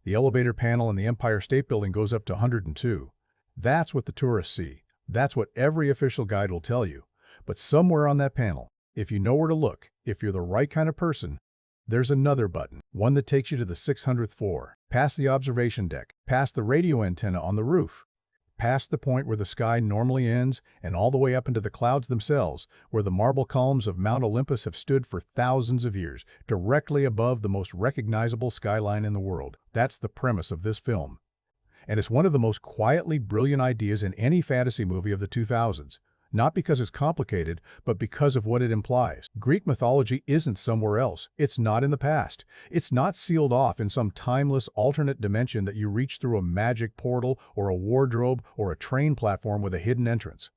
The elevator panel in the Empire State Building goes up to 102. That's what the tourists see. That's what every official guide will tell you. But somewhere on that panel, if you know where to look, if you're the right kind of person, there's another button, one that takes you to the 600th floor, past the observation deck, past the radio antenna on the roof, past the point where the sky normally ends, and all the way up into the clouds themselves, where the marble columns of Mount Olympus have stood for thousands of years, directly above the most recognizable skyline in the world. That's the premise of this film. And it's one of the most quietly brilliant ideas in any fantasy movie of the 2000s. Not because it's complicated, but because of what it implies. Greek mythology isn't somewhere else. It's not in the past. It's not sealed off in some timeless alternate dimension that you reach through a magic portal or a wardrobe or a train platform with a hidden entrance.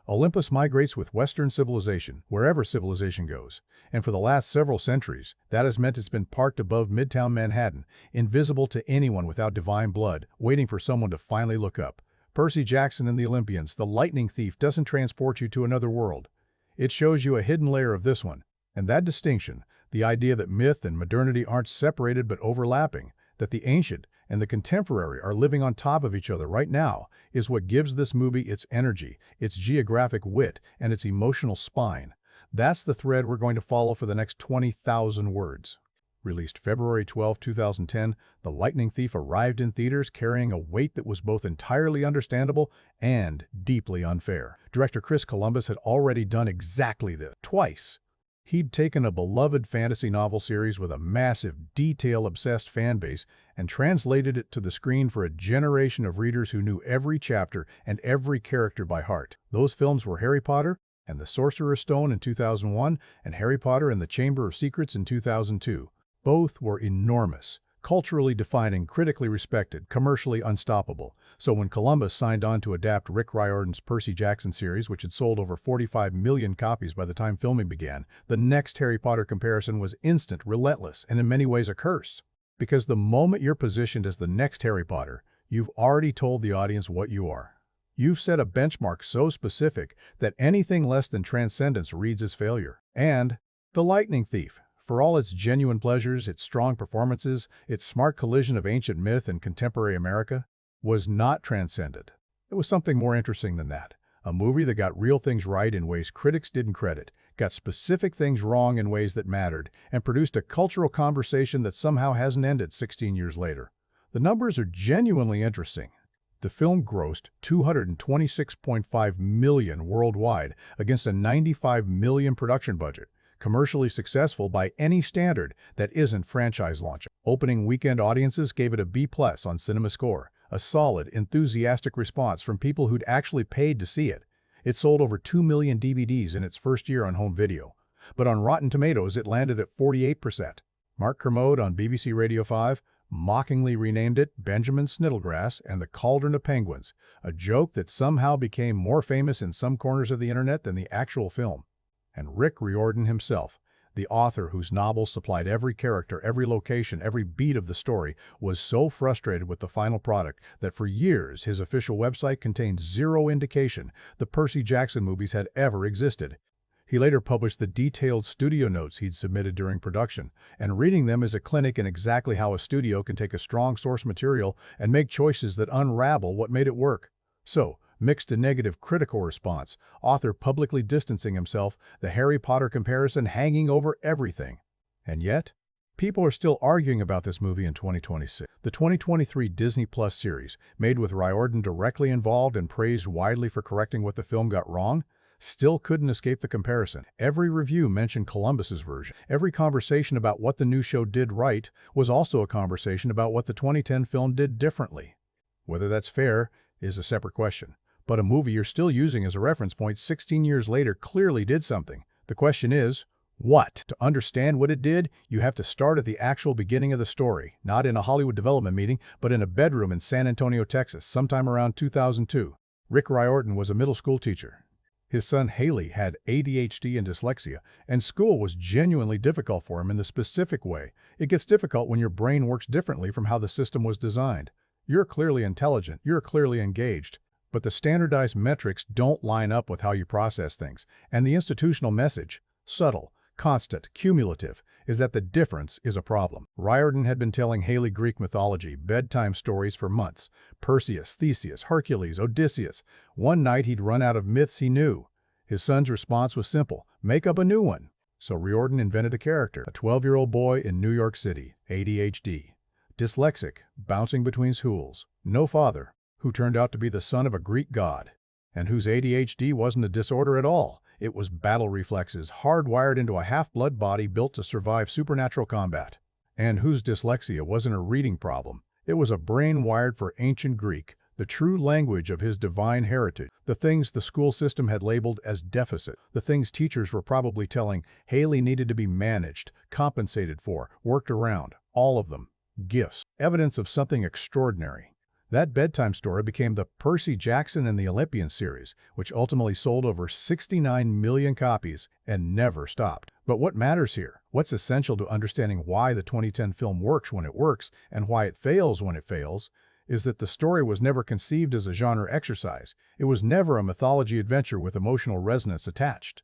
Olympus migrates with Western civilization, wherever civilization goes. And for the last several centuries, that has meant it's been parked above Midtown Manhattan, invisible to anyone without divine blood, waiting for someone to finally look up. Percy Jackson and the Olympians, the lightning thief doesn't transport you to another world. It shows you a hidden layer of this one. And that distinction, the idea that myth and modernity aren't separated but overlapping, that the ancient and the contemporary are living on top of each other right now, is what gives this movie its energy, its geographic wit, and its emotional spine. That's the thread we're going to follow for the next 20,000 words. Released February 12, 2010, The Lightning Thief arrived in theaters carrying a weight that was both entirely understandable and deeply unfair. Director Chris Columbus had already done exactly this, twice. He'd taken a beloved fantasy novel series with a massive, detail-obsessed fan base and translated it to the screen for a generation of readers who knew every chapter and every character by heart. Those films were Harry Potter and the Sorcerer's Stone in 2001 and Harry Potter and the Chamber of Secrets in 2002. Both were enormous, culturally defining, critically respected, commercially unstoppable. So when Columbus signed on to adapt Rick Riordan's Percy Jackson series, which had sold over 45 million copies by the time filming began, the next Harry Potter comparison was instant, relentless, and in many ways a curse. Because the moment you're positioned as the next Harry Potter, you've already told the audience what you are. You've set a benchmark so specific that anything less than transcendence reads as failure. And The Lightning Thief, for all its genuine pleasures, its strong performances, its smart collision of ancient myth and contemporary America, was not transcendent. It was something more interesting than that. A movie that got real things right in ways critics didn't credit, got specific things wrong in ways that mattered, and produced a cultural conversation that somehow hasn't ended 16 years later. The numbers are genuinely interesting. The film grossed $226.5 million worldwide against a $95 million production budget. Commercially successful by any standard that isn't franchise launching. Opening weekend audiences gave it a B+ on CinemaScore, a solid, enthusiastic response from people who'd actually paid to see it. It sold over 2 million DVDs in its first year on home video, but on Rotten Tomatoes it landed at 48%. Mark Kermode on BBC Radio 5 mockingly renamed it Benjamin Sniddlegrass and the Cauldron of Penguins, a joke that somehow became more famous in some corners of the internet than the actual film. And Rick Riordan himself, the author whose novels supplied every character, every location, every beat of the story, was so frustrated with the final product that for years his official website contained zero indication the Percy Jackson movies had ever existed. He later published the detailed studio notes he'd submitted during production, and reading them is a clinic in exactly how a studio can take a strong source material and make choices that unravel what made it work. So, mixed to negative critical response, author publicly distancing himself, the Harry Potter comparison hanging over everything. And yet, people are still arguing about this movie in 2026. The 2023 Disney Plus series, made with Riordan directly involved and praised widely for correcting what the film got wrong, still couldn't escape the comparison. Every review mentioned Columbus's version. Every conversation about what the new show did right was also a conversation about what the 2010 film did differently. Whether that's fair is a separate question. But a movie you're still using as a reference point 16 years later clearly did something. The question is, what? To understand what it did, you have to start at the actual beginning of the story, not in a Hollywood development meeting, but in a bedroom in San Antonio, Texas, sometime around 2002. Rick Riordan was a middle school teacher. His son Haley had ADHD and dyslexia, and school was genuinely difficult for him in the specific way. It gets difficult when your brain works differently from how the system was designed. You're clearly intelligent, you're clearly engaged, but the standardized metrics don't line up with how you process things, and the institutional message, subtle, constant, cumulative, is that the difference is a problem. Riordan had been telling Haley Greek mythology bedtime stories for months. Perseus, Theseus, Hercules, Odysseus. One night he'd run out of myths he knew. His son's response was simple: make up a new one. So Riordan invented a character, a 12-year-old boy in New York City, ADHD. Dyslexic, bouncing between schools. No father, who turned out to be the son of a Greek god, and whose ADHD wasn't a disorder at all. It was battle reflexes hardwired into a half-blood body built to survive supernatural combat. And whose dyslexia wasn't a reading problem. It was a brain wired for ancient Greek, the true language of his divine heritage. The things the school system had labeled as deficit. The things teachers were probably telling Haley needed to be managed, compensated for, worked around. All of them. Gifts. Evidence of something extraordinary. That bedtime story became the Percy Jackson and the Olympians series, which ultimately sold over 69 million copies and never stopped. But what matters here, what's essential to understanding why the 2010 film works when it works and why it fails when it fails, is that the story was never conceived as a genre exercise. It was never a mythology adventure with emotional resonance attached.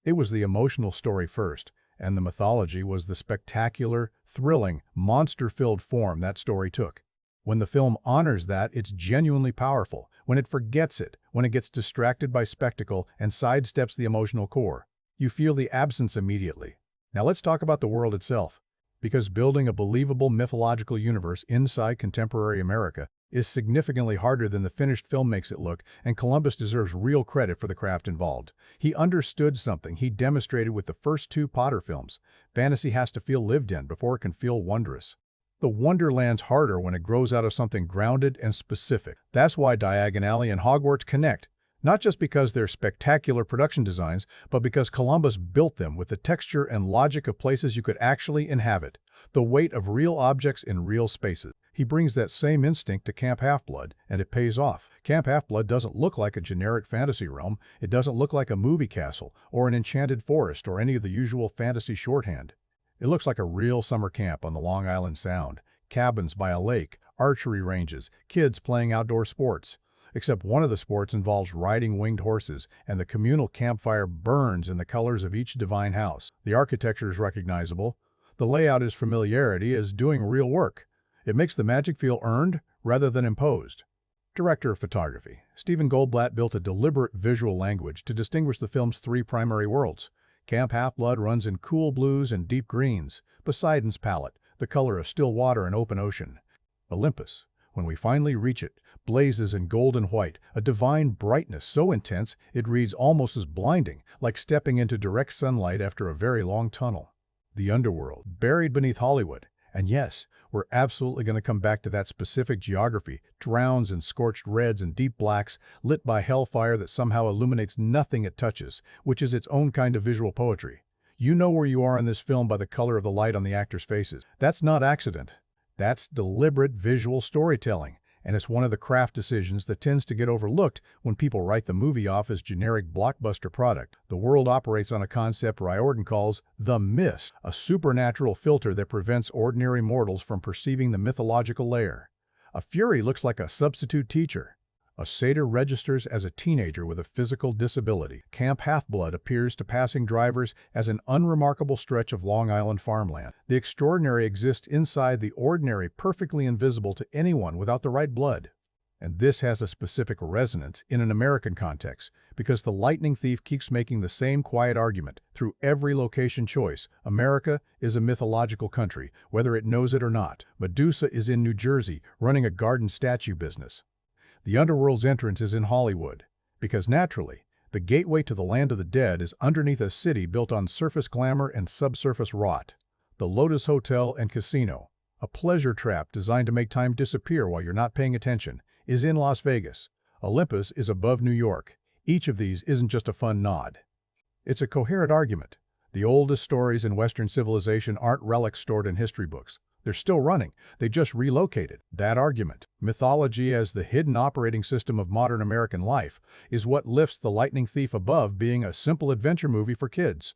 It was the emotional story first, and the mythology was the spectacular, thrilling, monster-filled form that story took. When the film honors that, it's genuinely powerful. When it forgets it, when it gets distracted by spectacle and sidesteps the emotional core, you feel the absence immediately. Now let's talk about the world itself. Because building a believable mythological universe inside contemporary America is significantly harder than the finished film makes it look, and Columbus deserves real credit for the craft involved. He understood something he demonstrated with the first two Potter films. Fantasy has to feel lived in before it can feel wondrous. The wonder lands harder when it grows out of something grounded and specific. That's why Diagon Alley and Hogwarts connect, not just because they're spectacular production designs, but because Columbus built them with the texture and logic of places you could actually inhabit, the weight of real objects in real spaces. He brings that same instinct to Camp Half-Blood, and it pays off. Camp Half-Blood doesn't look like a generic fantasy realm. It doesn't look like a movie castle or an enchanted forest or any of the usual fantasy shorthand. It looks like a real summer camp on the Long Island Sound. Cabins by a lake, archery ranges, kids playing outdoor sports. Except one of the sports involves riding winged horses, and the communal campfire burns in the colors of each divine house. The architecture is recognizable. The layout is familiarity is doing real work. It makes the magic feel earned rather than imposed. Director of photography, Stephen Goldblatt built a deliberate visual language to distinguish the film's three primary worlds. Camp Half-Blood runs in cool blues and deep greens. Poseidon's palette, the color of still water and open ocean. Olympus, when we finally reach it, blazes in gold and white, a divine brightness so intense it reads almost as blinding, like stepping into direct sunlight after a very long tunnel. The underworld, buried beneath Hollywood. And yes, we're absolutely going to come back to that specific geography, drowns in scorched reds and deep blacks, lit by hellfire that somehow illuminates nothing it touches, which is its own kind of visual poetry. You know where you are in this film by the color of the light on the actors' faces. That's not accident. That's deliberate visual storytelling, and it's one of the craft decisions that tends to get overlooked when people write the movie off as generic blockbuster product. The world operates on a concept Riordan calls the mist, a supernatural filter that prevents ordinary mortals from perceiving the mythological layer. A Fury looks like a substitute teacher. A satyr registers as a teenager with a physical disability. Camp Half-Blood appears to passing drivers as an unremarkable stretch of Long Island farmland. The extraordinary exists inside the ordinary, perfectly invisible to anyone without the right blood. And this has a specific resonance in an American context, because the lightning thief keeps making the same quiet argument through every location choice. America is a mythological country, whether it knows it or not. Medusa is in New Jersey, running a garden statue business. The underworld's entrance is in Hollywood, because naturally, the gateway to the land of the dead is underneath a city built on surface glamour and subsurface rot. The Lotus Hotel and Casino, a pleasure trap designed to make time disappear while you're not paying attention, is in Las Vegas. Olympus is above New York. Each of these isn't just a fun nod. It's a coherent argument. The oldest stories in Western civilization aren't relics stored in history books. They're still running. They just relocated. That argument, mythology as the hidden operating system of modern American life, is what lifts The Lightning Thief above being a simple adventure movie for kids.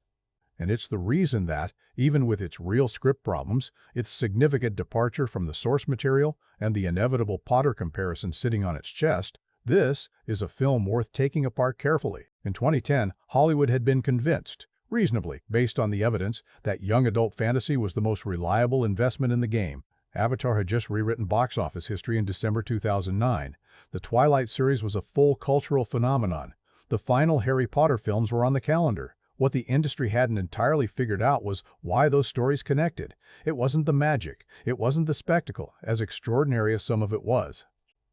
And it's the reason that, even with its real script problems, its significant departure from the source material, and the inevitable Potter comparison sitting on its chest, this is a film worth taking apart carefully. In 2010, Hollywood had been convinced. Reasonably, based on the evidence, that young adult fantasy was the most reliable investment in the game. Avatar had just rewritten box office history in December 2009. The Twilight series was a full cultural phenomenon. The final Harry Potter films were on the calendar. What the industry hadn't entirely figured out was why those stories connected. It wasn't the magic. It wasn't the spectacle, as extraordinary as some of it was.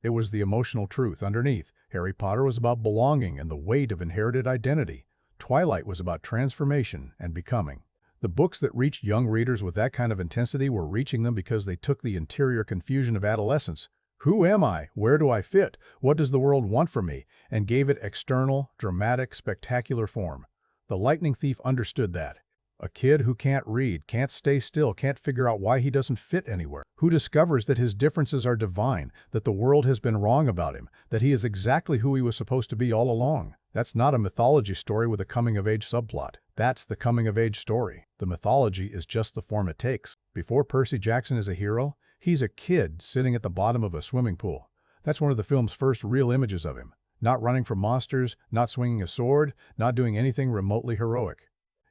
It was the emotional truth underneath. Harry Potter was about belonging and the weight of inherited identity. Twilight was about transformation and becoming. The books that reached young readers with that kind of intensity were reaching them because they took the interior confusion of adolescence. Who am I? Where do I fit? What does the world want from me? And gave it external, dramatic, spectacular form. The Lightning Thief understood that. A kid who can't read, can't stay still, can't figure out why he doesn't fit anywhere, who discovers that his differences are divine, that the world has been wrong about him, that he is exactly who he was supposed to be all along. That's not a mythology story with a coming-of-age subplot. That's the coming-of-age story. The mythology is just the form it takes. Before Percy Jackson is a hero, he's a kid sitting at the bottom of a swimming pool. That's one of the film's first real images of him. Not running from monsters, not swinging a sword, not doing anything remotely heroic.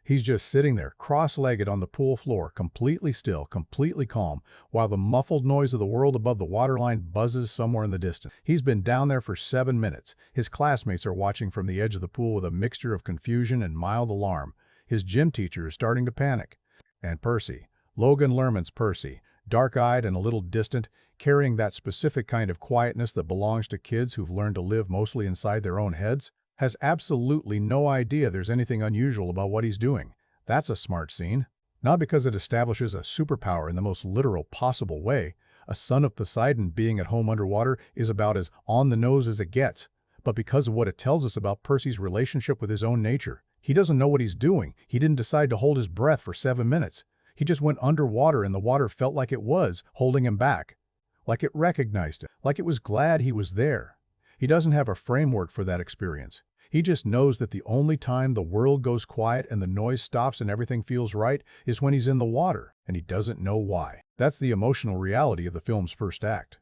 He's just sitting there, cross-legged on the pool floor, completely still, completely calm, while the muffled noise of the world above the waterline buzzes somewhere in the distance. He's been down there for 7 minutes. His classmates are watching from the edge of the pool with a mixture of confusion and mild alarm. His gym teacher is starting to panic. And Percy, Logan Lerman's Percy, dark-eyed and a little distant, carrying that specific kind of quietness that belongs to kids who've learned to live mostly inside their own heads, has absolutely no idea there's anything unusual about what he's doing. That's a smart scene. Not because it establishes a superpower in the most literal possible way. A son of Poseidon being at home underwater is about as on the nose as it gets, but because of what it tells us about Percy's relationship with his own nature. He doesn't know what he's doing. He didn't decide to hold his breath for 7 minutes. He just went underwater and the water felt like it was holding him back. Like it recognized him. Like it was glad he was there. He doesn't have a framework for that experience. He just knows that the only time the world goes quiet and the noise stops and everything feels right is when he's in the water, and he doesn't know why. That's the emotional reality of the film's first act.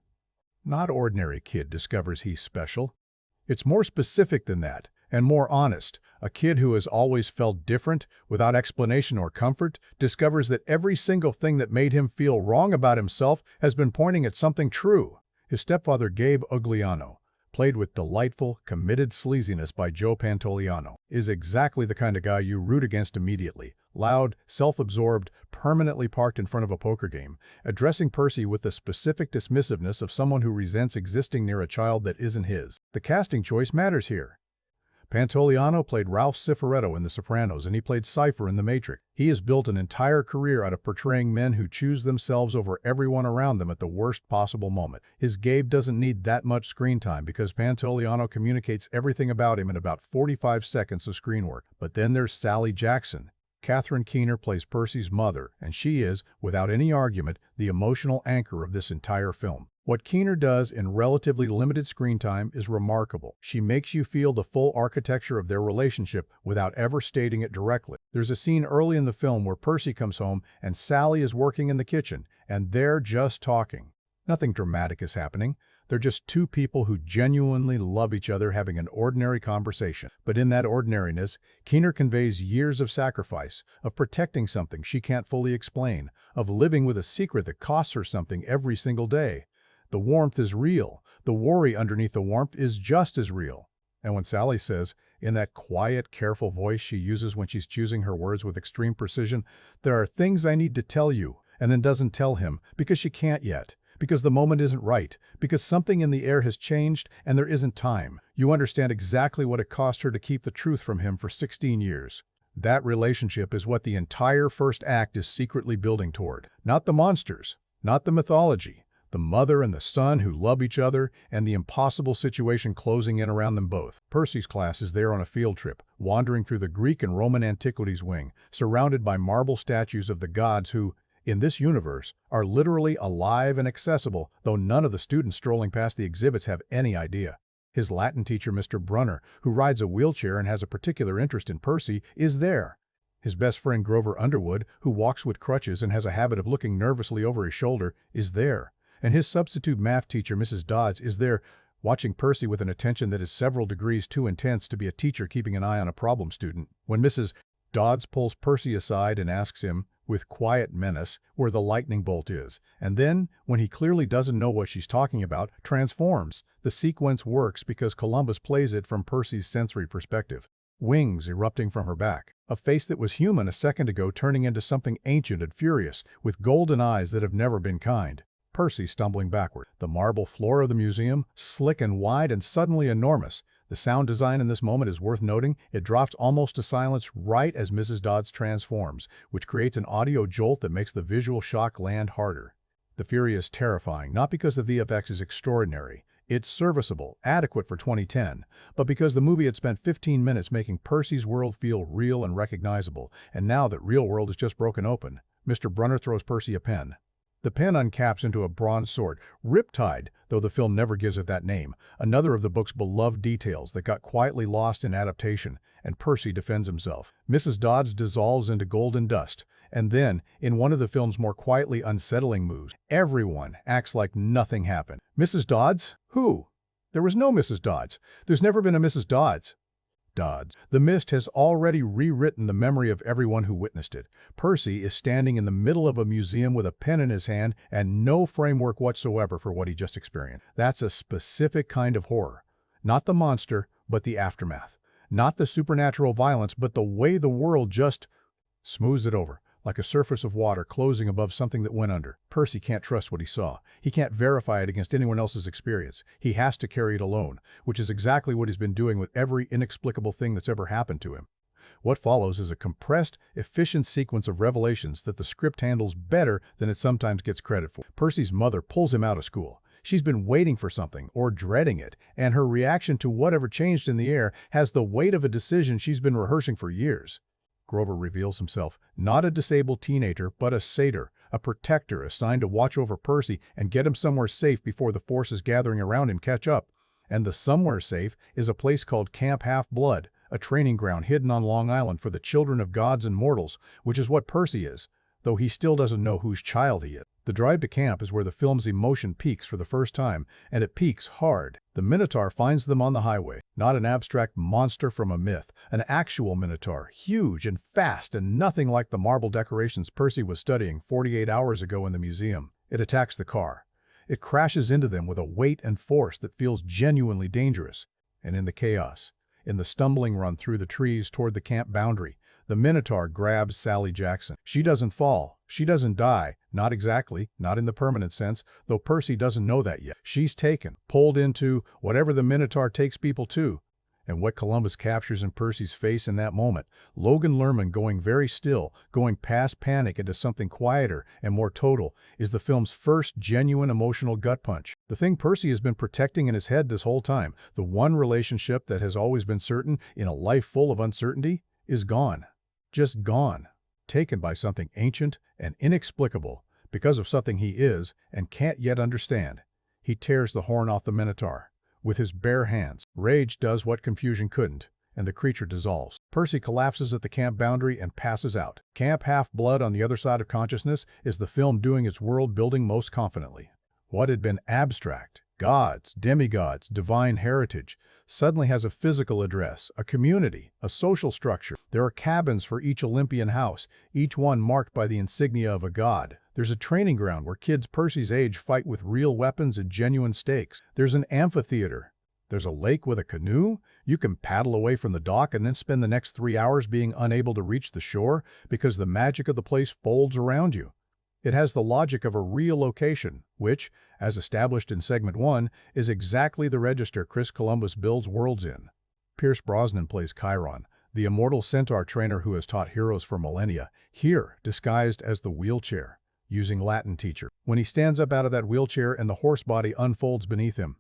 Not ordinary kid discovers he's special. It's more specific than that, and more honest. A kid who has always felt different, without explanation or comfort, discovers that every single thing that made him feel wrong about himself has been pointing at something true. His stepfather, Gabe Ugliano, played with delightful, committed sleaziness by Joe Pantoliano, is exactly the kind of guy you root against immediately. Loud, self-absorbed, permanently parked in front of a poker game, addressing Percy with the specific dismissiveness of someone who resents existing near a child that isn't his. The casting choice matters here. Pantoliano played Ralph Cifaretto in The Sopranos, and he played Cypher in The Matrix. He has built an entire career out of portraying men who choose themselves over everyone around them at the worst possible moment. His Gabe doesn't need that much screen time because Pantoliano communicates everything about him in about 45 seconds of screen work. But then there's Sally Jackson. Catherine Keener plays Percy's mother, and she is, without any argument, the emotional anchor of this entire film. What Keener does in relatively limited screen time is remarkable. She makes you feel the full architecture of their relationship without ever stating it directly. There's a scene early in the film where Percy comes home and Sally is working in the kitchen, and they're just talking. Nothing dramatic is happening. They're just two people who genuinely love each other having an ordinary conversation. But in that ordinariness, Keener conveys years of sacrifice, of protecting something she can't fully explain, of living with a secret that costs her something every single day. The warmth is real. The worry underneath the warmth is just as real. And when Sally says, in that quiet, careful voice she uses when she's choosing her words with extreme precision, "There are things I need to tell you," and then doesn't tell him because she can't yet, because the moment isn't right, because something in the air has changed and there isn't time, you understand exactly what it cost her to keep the truth from him for 16 years. That relationship is what the entire first act is secretly building toward. Not the monsters, not the mythology. The mother and the son who love each other, and the impossible situation closing in around them both. Percy's class is there on a field trip, wandering through the Greek and Roman antiquities wing, surrounded by marble statues of the gods who, in this universe, are literally alive and accessible, though none of the students strolling past the exhibits have any idea. His Latin teacher, Mr. Brunner, who rides a wheelchair and has a particular interest in Percy, is there. His best friend Grover Underwood, who walks with crutches and has a habit of looking nervously over his shoulder, is there. And his substitute math teacher, Mrs. Dodds, is there, watching Percy with an attention that is several degrees too intense to be a teacher keeping an eye on a problem student. When Mrs. Dodds pulls Percy aside and asks him, with quiet menace, where the lightning bolt is, and then, when he clearly doesn't know what she's talking about, transforms. The sequence works because Columbus plays it from Percy's sensory perspective. Wings erupting from her back, a face that was human a second ago turning into something ancient and furious, with golden eyes that have never been kind. Percy stumbling backward. The marble floor of the museum, slick and wide and suddenly enormous. The sound design in this moment is worth noting. It drops almost to silence right as Mrs. Dodds transforms, which creates an audio jolt that makes the visual shock land harder. The fury is terrifying, not because the VFX is extraordinary. It's serviceable, adequate for 2010, but because the movie had spent 15 minutes making Percy's world feel real and recognizable, and now that real world is just broken open. Mr. Brunner throws Percy a pen. The pen uncaps into a bronze sword, Riptide, though the film never gives it that name, another of the book's beloved details that got quietly lost in adaptation, and Percy defends himself. Mrs. Dodds dissolves into golden dust, and then, in one of the film's more quietly unsettling moves, everyone acts like nothing happened. Mrs. Dodds? Who? There was no Mrs. Dodds. There's never been a Mrs. Dodds. The mist has already rewritten the memory of everyone who witnessed it. Percy is standing in the middle of a museum with a pen in his hand and no framework whatsoever for what he just experienced. That's a specific kind of horror. Not the monster, but the aftermath. Not the supernatural violence, but the way the world just smooths it over, like a surface of water closing above something that went under. Percy can't trust what he saw. He can't verify it against anyone else's experience. He has to carry it alone, which is exactly what he's been doing with every inexplicable thing that's ever happened to him. What follows is a compressed, efficient sequence of revelations that the script handles better than it sometimes gets credit for. Percy's mother pulls him out of school. She's been waiting for something, or dreading it, and her reaction to whatever changed in the air has the weight of a decision she's been rehearsing for years. Grover reveals himself, not a disabled teenager, but a satyr, a protector assigned to watch over Percy and get him somewhere safe before the forces gathering around him catch up. And the somewhere safe is a place called Camp Half-Blood, a training ground hidden on Long Island for the children of gods and mortals, which is what Percy is, though he still doesn't know whose child he is. The drive to camp is where the film's emotion peaks for the first time, and it peaks hard. The Minotaur finds them on the highway, not an abstract monster from a myth, an actual Minotaur, huge and fast and nothing like the marble decorations Percy was studying 48 hours ago in the museum. It attacks the car. It crashes into them with a weight and force that feels genuinely dangerous. And in the chaos, in the stumbling run through the trees toward the camp boundary, the Minotaur grabs Sally Jackson. She doesn't fall. She doesn't die. Not exactly, not in the permanent sense, though Percy doesn't know that yet. She's taken, pulled into whatever the Minotaur takes people to. And what Columbus captures in Percy's face in that moment, Logan Lerman going very still, going past panic into something quieter and more total, is the film's first genuine emotional gut punch. The thing Percy has been protecting in his head this whole time, the one relationship that has always been certain in a life full of uncertainty, is gone. Just gone. Taken by something ancient and inexplicable, because of something he is and can't yet understand. He tears the horn off the Minotaur. With his bare hands, rage does what confusion couldn't, and the creature dissolves. Percy collapses at the camp boundary and passes out. Camp Half-Blood on the other side of consciousness is the film doing its world-building most confidently. What had been abstract, gods, demigods, divine heritage, suddenly has a physical address, a community, a social structure. There are cabins for each Olympian house, each one marked by the insignia of a god. There's a training ground where kids Percy's age fight with real weapons and genuine stakes. There's an amphitheater. There's a lake with a canoe. You can paddle away from the dock and then spend the next 3 hours being unable to reach the shore because the magic of the place folds around you. It has the logic of a real location, which, as established in Segment 1, is exactly the register Chris Columbus builds worlds in. Pierce Brosnan plays Chiron, the immortal centaur trainer who has taught heroes for millennia, here disguised as the wheelchair, using Latin teacher. When he stands up out of that wheelchair and the horse body unfolds beneath him,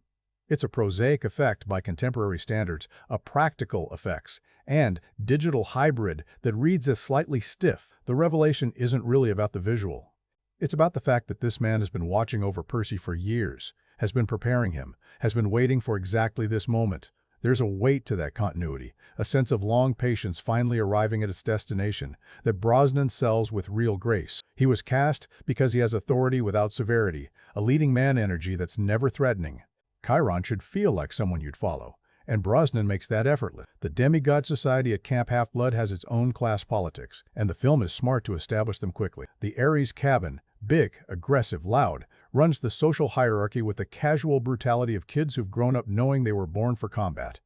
it's a prosaic effect by contemporary standards, a practical effects, and digital hybrid that reads as slightly stiff. The revelation isn't really about the visual. It's about the fact that this man has been watching over Percy for years, has been preparing him, has been waiting for exactly this moment. There's a weight to that continuity, a sense of long patience finally arriving at its destination, that Brosnan sells with real grace. He was cast because he has authority without severity, a leading man energy that's never threatening. Chiron should feel like someone you'd follow, and Brosnan makes that effortless. The demigod society at Camp Half-Blood has its own class politics, and the film is smart to establish them quickly. The Ares cabin, big, aggressive, loud, runs the social hierarchy with the casual brutality of kids who've grown up knowing they were born for combat.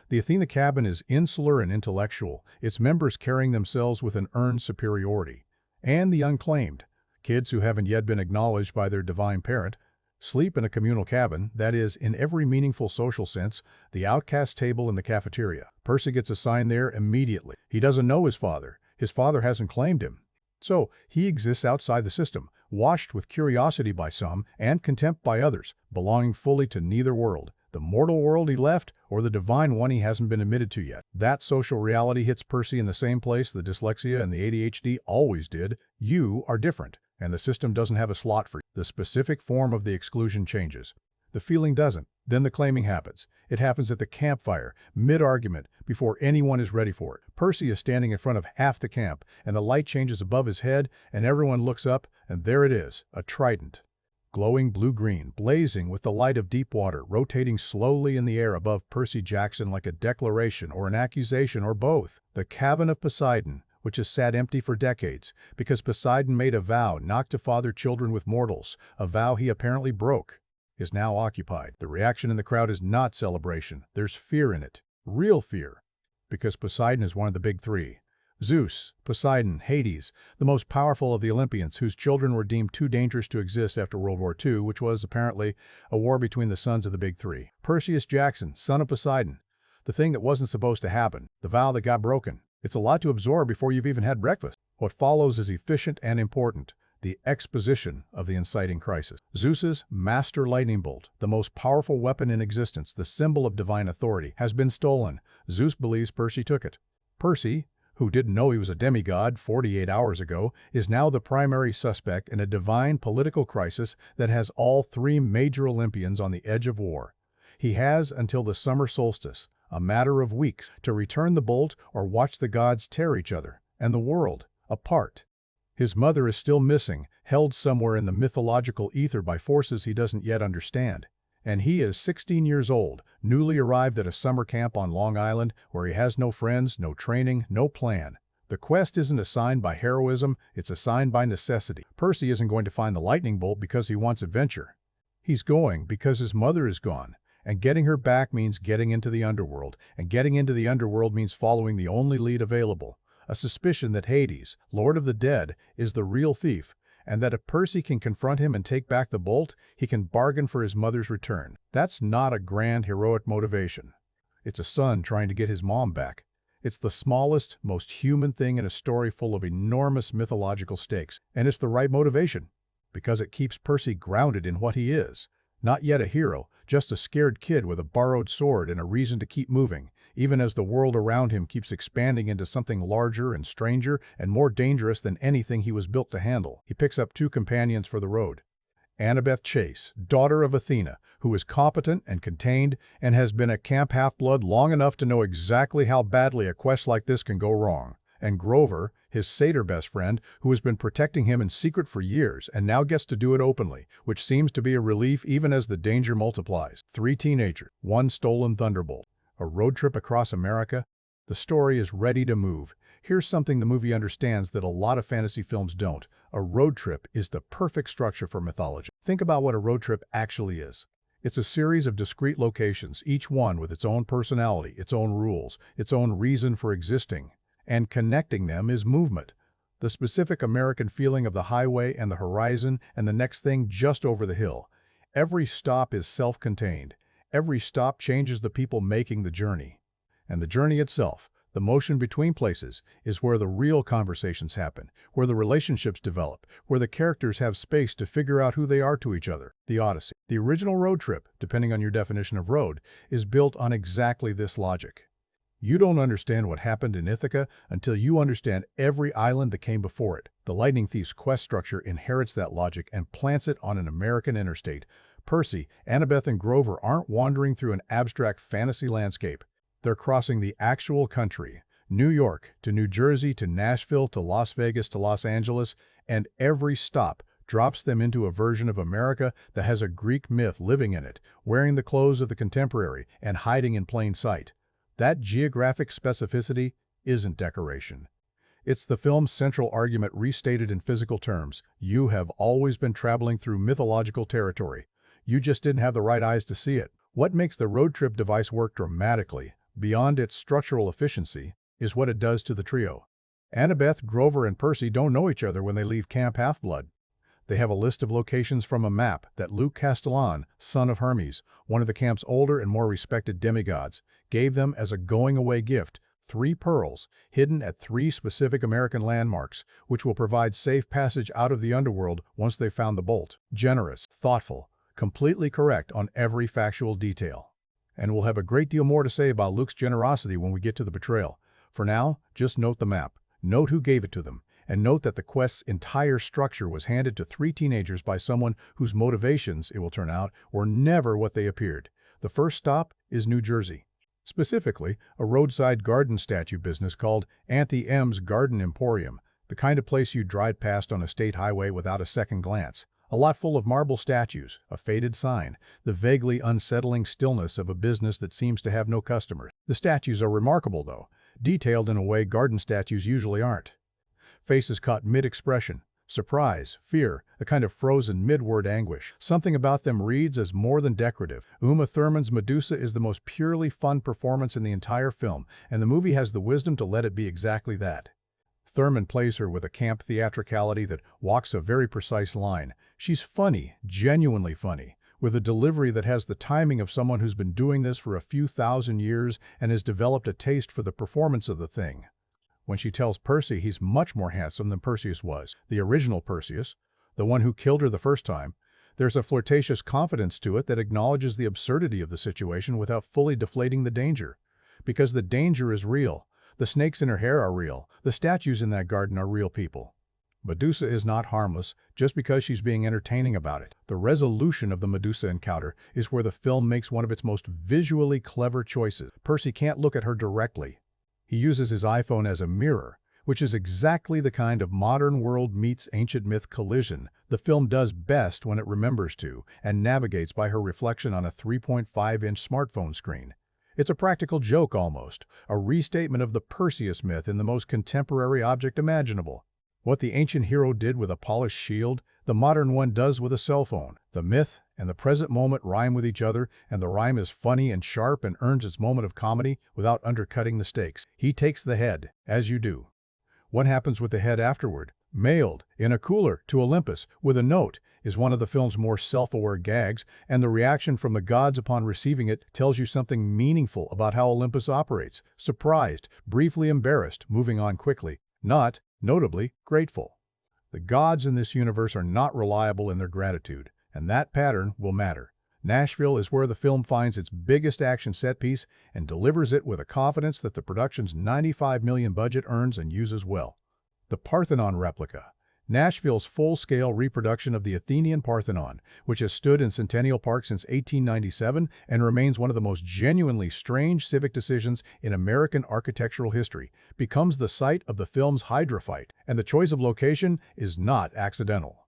The Athena cabin is insular and intellectual, its members carrying themselves with an earned superiority. And the unclaimed, kids who haven't yet been acknowledged by their divine parent, sleep in a communal cabin, that is, in every meaningful social sense, the outcast table in the cafeteria. Percy gets assigned there immediately. He doesn't know his father. His father hasn't claimed him. So, he exists outside the system, watched with curiosity by some and contempt by others, belonging fully to neither world, the mortal world he left or the divine one he hasn't been admitted to yet. That social reality hits Percy in the same place the dyslexia and the ADHD always did. You are different, and the system doesn't have a slot for you. The specific form of the exclusion changes. The feeling doesn't. Then the claiming happens. It happens at the campfire, mid-argument, before anyone is ready for it. Percy is standing in front of half the camp, and the light changes above his head, and everyone looks up, and there it is, a trident. Glowing blue-green, blazing with the light of deep water, rotating slowly in the air above Percy Jackson like a declaration or an accusation or both. The cabin of Poseidon, which has sat empty for decades, because Poseidon made a vow not to father children with mortals, a vow he apparently broke, is now occupied. The reaction in the crowd is not celebration. There's fear in it. Real fear. Because Poseidon is one of the big three. Zeus, Poseidon, Hades, the most powerful of the Olympians, whose children were deemed too dangerous to exist after World War II, which was, apparently, a war between the sons of the big three. Perseus Jackson, son of Poseidon. The thing that wasn't supposed to happen. The vow that got broken. It's a lot to absorb before you've even had breakfast. What follows is efficient and important. The exposition of the inciting crisis. Zeus's master lightning bolt, the most powerful weapon in existence, the symbol of divine authority, has been stolen. Zeus believes Percy took it. Percy, who didn't know he was a demigod 48 hours ago, is now the primary suspect in a divine political crisis that has all three major Olympians on the edge of war. He has until the summer solstice, a matter of weeks, to return the bolt or watch the gods tear each other, and the world, apart. His mother is still missing, held somewhere in the mythological ether by forces he doesn't yet understand. And he is 16 years old, newly arrived at a summer camp on Long Island where he has no friends, no training, no plan. The quest isn't assigned by heroism, it's assigned by necessity. Percy isn't going to find the lightning bolt because he wants adventure. He's going because his mother is gone. And getting her back means getting into the underworld, and getting into the underworld means following the only lead available. A suspicion that Hades, Lord of the Dead, is the real thief, and that if Percy can confront him and take back the bolt, he can bargain for his mother's return. That's not a grand, heroic motivation. It's a son trying to get his mom back. It's the smallest, most human thing in a story full of enormous mythological stakes, and it's the right motivation, because it keeps Percy grounded in what he is. Not yet a hero, just a scared kid with a borrowed sword and a reason to keep moving, even as the world around him keeps expanding into something larger and stranger and more dangerous than anything he was built to handle. He picks up two companions for the road. Annabeth Chase, daughter of Athena, who is competent and contained and has been at Camp Half-Blood long enough to know exactly how badly a quest like this can go wrong. And Grover, his satyr best friend, who has been protecting him in secret for years and now gets to do it openly, which seems to be a relief even as the danger multiplies. Three teenagers, one stolen thunderbolt. A road trip across America. The story is ready to move. Here's something the movie understands that a lot of fantasy films don't. A road trip is the perfect structure for mythology. Think about what a road trip actually is. It's a series of discrete locations, each one with its own personality, its own rules, its own reason for existing. And connecting them is movement. The specific American feeling of the highway and the horizon and the next thing just over the hill. Every stop is self-contained. Every stop changes the people making the journey. And the journey itself, the motion between places, is where the real conversations happen, where the relationships develop, where the characters have space to figure out who they are to each other. The Odyssey. The original road trip, depending on your definition of road, is built on exactly this logic. You don't understand what happened in Ithaca until you understand every island that came before it. The Lightning Thief's quest structure inherits that logic and plants it on an American interstate. Percy, Annabeth, and Grover aren't wandering through an abstract fantasy landscape. They're crossing the actual country, New York to New Jersey to Nashville to Las Vegas to Los Angeles, and every stop drops them into a version of America that has a Greek myth living in it, wearing the clothes of the contemporary and hiding in plain sight. That geographic specificity isn't decoration. It's the film's central argument restated in physical terms. You have always been traveling through mythological territory. You just didn't have the right eyes to see it. What makes the road trip device work dramatically, beyond its structural efficiency, is what it does to the trio. Annabeth, Grover, and Percy don't know each other when they leave Camp Half-Blood. They have a list of locations from a map that Luke Castellan, son of Hermes, one of the camp's older and more respected demigods, gave them as a going-away gift, 3 pearls, hidden at 3 specific American landmarks, which will provide safe passage out of the underworld once they've found the bolt. Generous, thoughtful, completely correct on every factual detail. And we'll have a great deal more to say about Luke's generosity when we get to the betrayal. For now, just note the map, note who gave it to them, and note that the quest's entire structure was handed to 3 teenagers by someone whose motivations, it will turn out, were never what they appeared. The first stop is New Jersey. Specifically, a roadside garden statue business called Auntie M's Garden Emporium, the kind of place you'd drive past on a state highway without a second glance. A lot full of marble statues, a faded sign, the vaguely unsettling stillness of a business that seems to have no customers. The statues are remarkable, though, detailed in a way garden statues usually aren't. Faces caught mid-expression, surprise, fear, a kind of frozen mid-word anguish. Something about them reads as more than decorative. Uma Thurman's Medusa is the most purely fun performance in the entire film, and the movie has the wisdom to let it be exactly that. Thurman plays her with a camp theatricality that walks a very precise line. She's funny, genuinely funny, with a delivery that has the timing of someone who's been doing this for a few thousand years and has developed a taste for the performance of the thing. When she tells Percy he's much more handsome than Perseus was, the original Perseus, the one who killed her the first time, there's a flirtatious confidence to it that acknowledges the absurdity of the situation without fully deflating the danger. Because the danger is real. The snakes in her hair are real. The statues in that garden are real people. Medusa is not harmless just because she's being entertaining about it. The resolution of the Medusa encounter is where the film makes one of its most visually clever choices. Percy can't look at her directly. He uses his iPhone as a mirror, which is exactly the kind of modern world meets ancient myth collision the film does best when it remembers to and navigates by her reflection on a 3.5-inch smartphone screen. It's a practical joke almost, a restatement of the Perseus myth in the most contemporary object imaginable. What the ancient hero did with a polished shield, the modern one does with a cell phone. The myth and the present moment rhyme with each other, and the rhyme is funny and sharp and earns its moment of comedy without undercutting the stakes. He takes the head, as you do. What happens with the head afterward? Mailed, in a cooler, to Olympus, with a note, is one of the film's more self-aware gags, and the reaction from the gods upon receiving it tells you something meaningful about how Olympus operates. Surprised, briefly embarrassed, moving on quickly. Not, notably, grateful. The gods in this universe are not reliable in their gratitude, and that pattern will matter. Nashville is where the film finds its biggest action set piece and delivers it with a confidence that the production's $95 million budget earns and uses well. The Parthenon replica. Nashville's full-scale reproduction of the Athenian Parthenon, which has stood in Centennial Park since 1897 and remains one of the most genuinely strange civic decisions in American architectural history, becomes the site of the film's Hydra fight, and the choice of location is not accidental.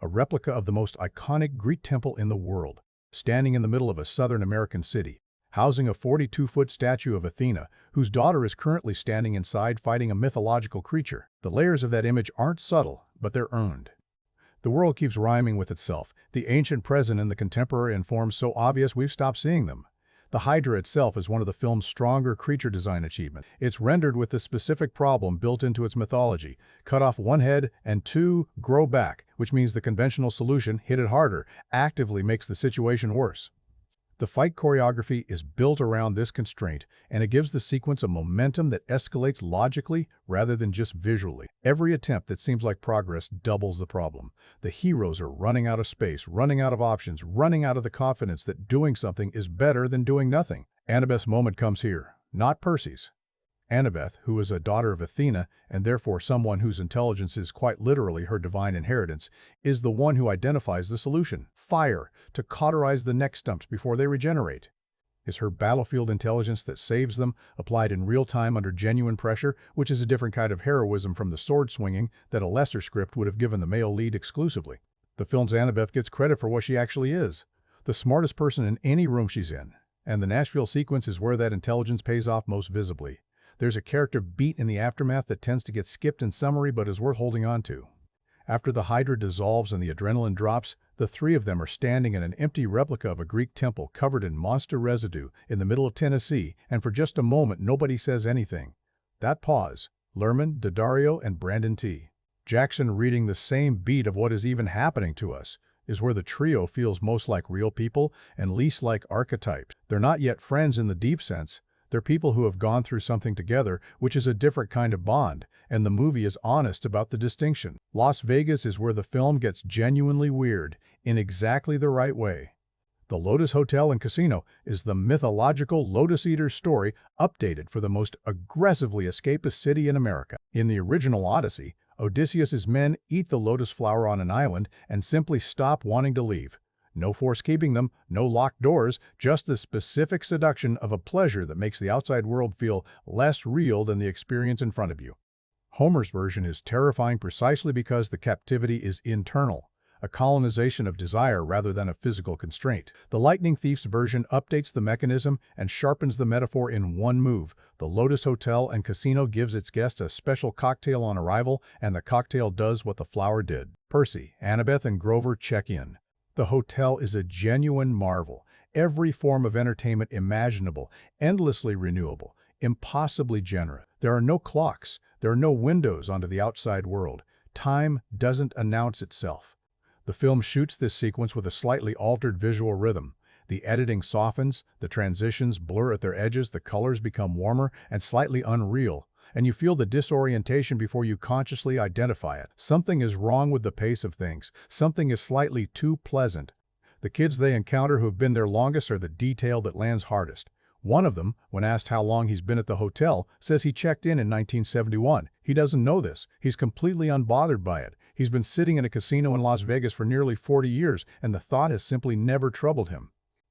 A replica of the most iconic Greek temple in the world, standing in the middle of a southern American city, housing a 42-foot statue of Athena, whose daughter is currently standing inside fighting a mythological creature. The layers of that image aren't subtle, but they're earned. The world keeps rhyming with itself, the ancient present and the contemporary in forms so obvious we've stopped seeing them. The Hydra itself is one of the film's stronger creature design achievements. It's rendered with the specific problem built into its mythology: cut off one head and 2 grow back, which means the conventional solution, hit it harder, actively makes the situation worse. The fight choreography is built around this constraint, and it gives the sequence a momentum that escalates logically rather than just visually. Every attempt that seems like progress doubles the problem. The heroes are running out of space, running out of options, running out of the confidence that doing something is better than doing nothing. Annabeth's moment comes here, not Percy's. Annabeth, who is a daughter of Athena, and therefore someone whose intelligence is quite literally her divine inheritance, is the one who identifies the solution: fire, to cauterize the neck stumps before they regenerate. Is her battlefield intelligence that saves them, applied in real time under genuine pressure, which is a different kind of heroism from the sword swinging that a lesser script would have given the male lead exclusively. The film's Annabeth gets credit for what she actually is, the smartest person in any room she's in, and the Nashville sequence is where that intelligence pays off most visibly. There's a character beat in the aftermath that tends to get skipped in summary but is worth holding on to. After the Hydra dissolves and the adrenaline drops, the three of them are standing in an empty replica of a Greek temple covered in monster residue in the middle of Tennessee, and for just a moment nobody says anything. That pause, Lerman, Daddario, and Brandon T. Jackson reading the same beat of what is even happening to us, is where the trio feels most like real people and least like archetypes. They're not yet friends in the deep sense. They're people who have gone through something together, which is a different kind of bond, and the movie is honest about the distinction. Las Vegas is where the film gets genuinely weird, in exactly the right way. The Lotus Hotel and Casino is the mythological Lotus Eater story updated for the most aggressively escapist city in America. In the original Odyssey, Odysseus's men eat the lotus flower on an island and simply stop wanting to leave. No force keeping them, no locked doors, just the specific seduction of a pleasure that makes the outside world feel less real than the experience in front of you. Homer's version is terrifying precisely because the captivity is internal, a colonization of desire rather than a physical constraint. The Lightning Thief's version updates the mechanism and sharpens the metaphor in one move. The Lotus Hotel and Casino gives its guests a special cocktail on arrival, and the cocktail does what the flower did. Percy, Annabeth, and Grover check in. The hotel is a genuine marvel. Every form of entertainment imaginable, endlessly renewable, impossibly generous. There are no clocks. There are no windows onto the outside world. Time doesn't announce itself. The film shoots this sequence with a slightly altered visual rhythm. The editing softens, the transitions blur at their edges, the colors become warmer and slightly unreal, and you feel the disorientation before you consciously identify it. Something is wrong with the pace of things. Something is slightly too pleasant. The kids they encounter who have been there longest are the detail that lands hardest. One of them, when asked how long he's been at the hotel, says he checked in 1971. He doesn't know this. He's completely unbothered by it. He's been sitting in a casino in Las Vegas for nearly 40 years, and the thought has simply never troubled him.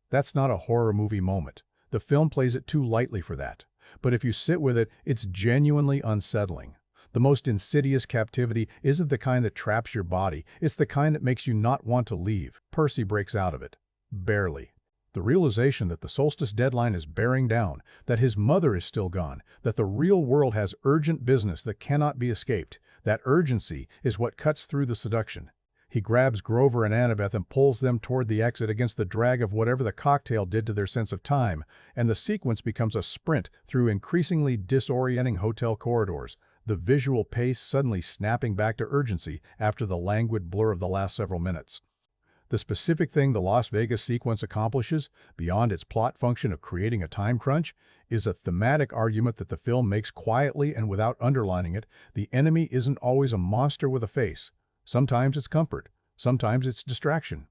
That's not a horror movie moment. The film plays it too lightly for that. But if you sit with it, it's genuinely unsettling. The most insidious captivity isn't the kind that traps your body. It's the kind that makes you not want to leave. Percy breaks out of it. Barely. The realization that the solstice deadline is bearing down, that his mother is still gone, that the real world has urgent business that cannot be escaped, that urgency is what cuts through the seduction. He grabs Grover and Annabeth and pulls them toward the exit against the drag of whatever the cocktail did to their sense of time, and the sequence becomes a sprint through increasingly disorienting hotel corridors, the visual pace suddenly snapping back to urgency after the languid blur of the last several minutes. The specific thing the Las Vegas sequence accomplishes, beyond its plot function of creating a time crunch, is a thematic argument that the film makes quietly and without underlining it. The enemy isn't always a monster with a face. Sometimes it's comfort. Sometimes it's distraction.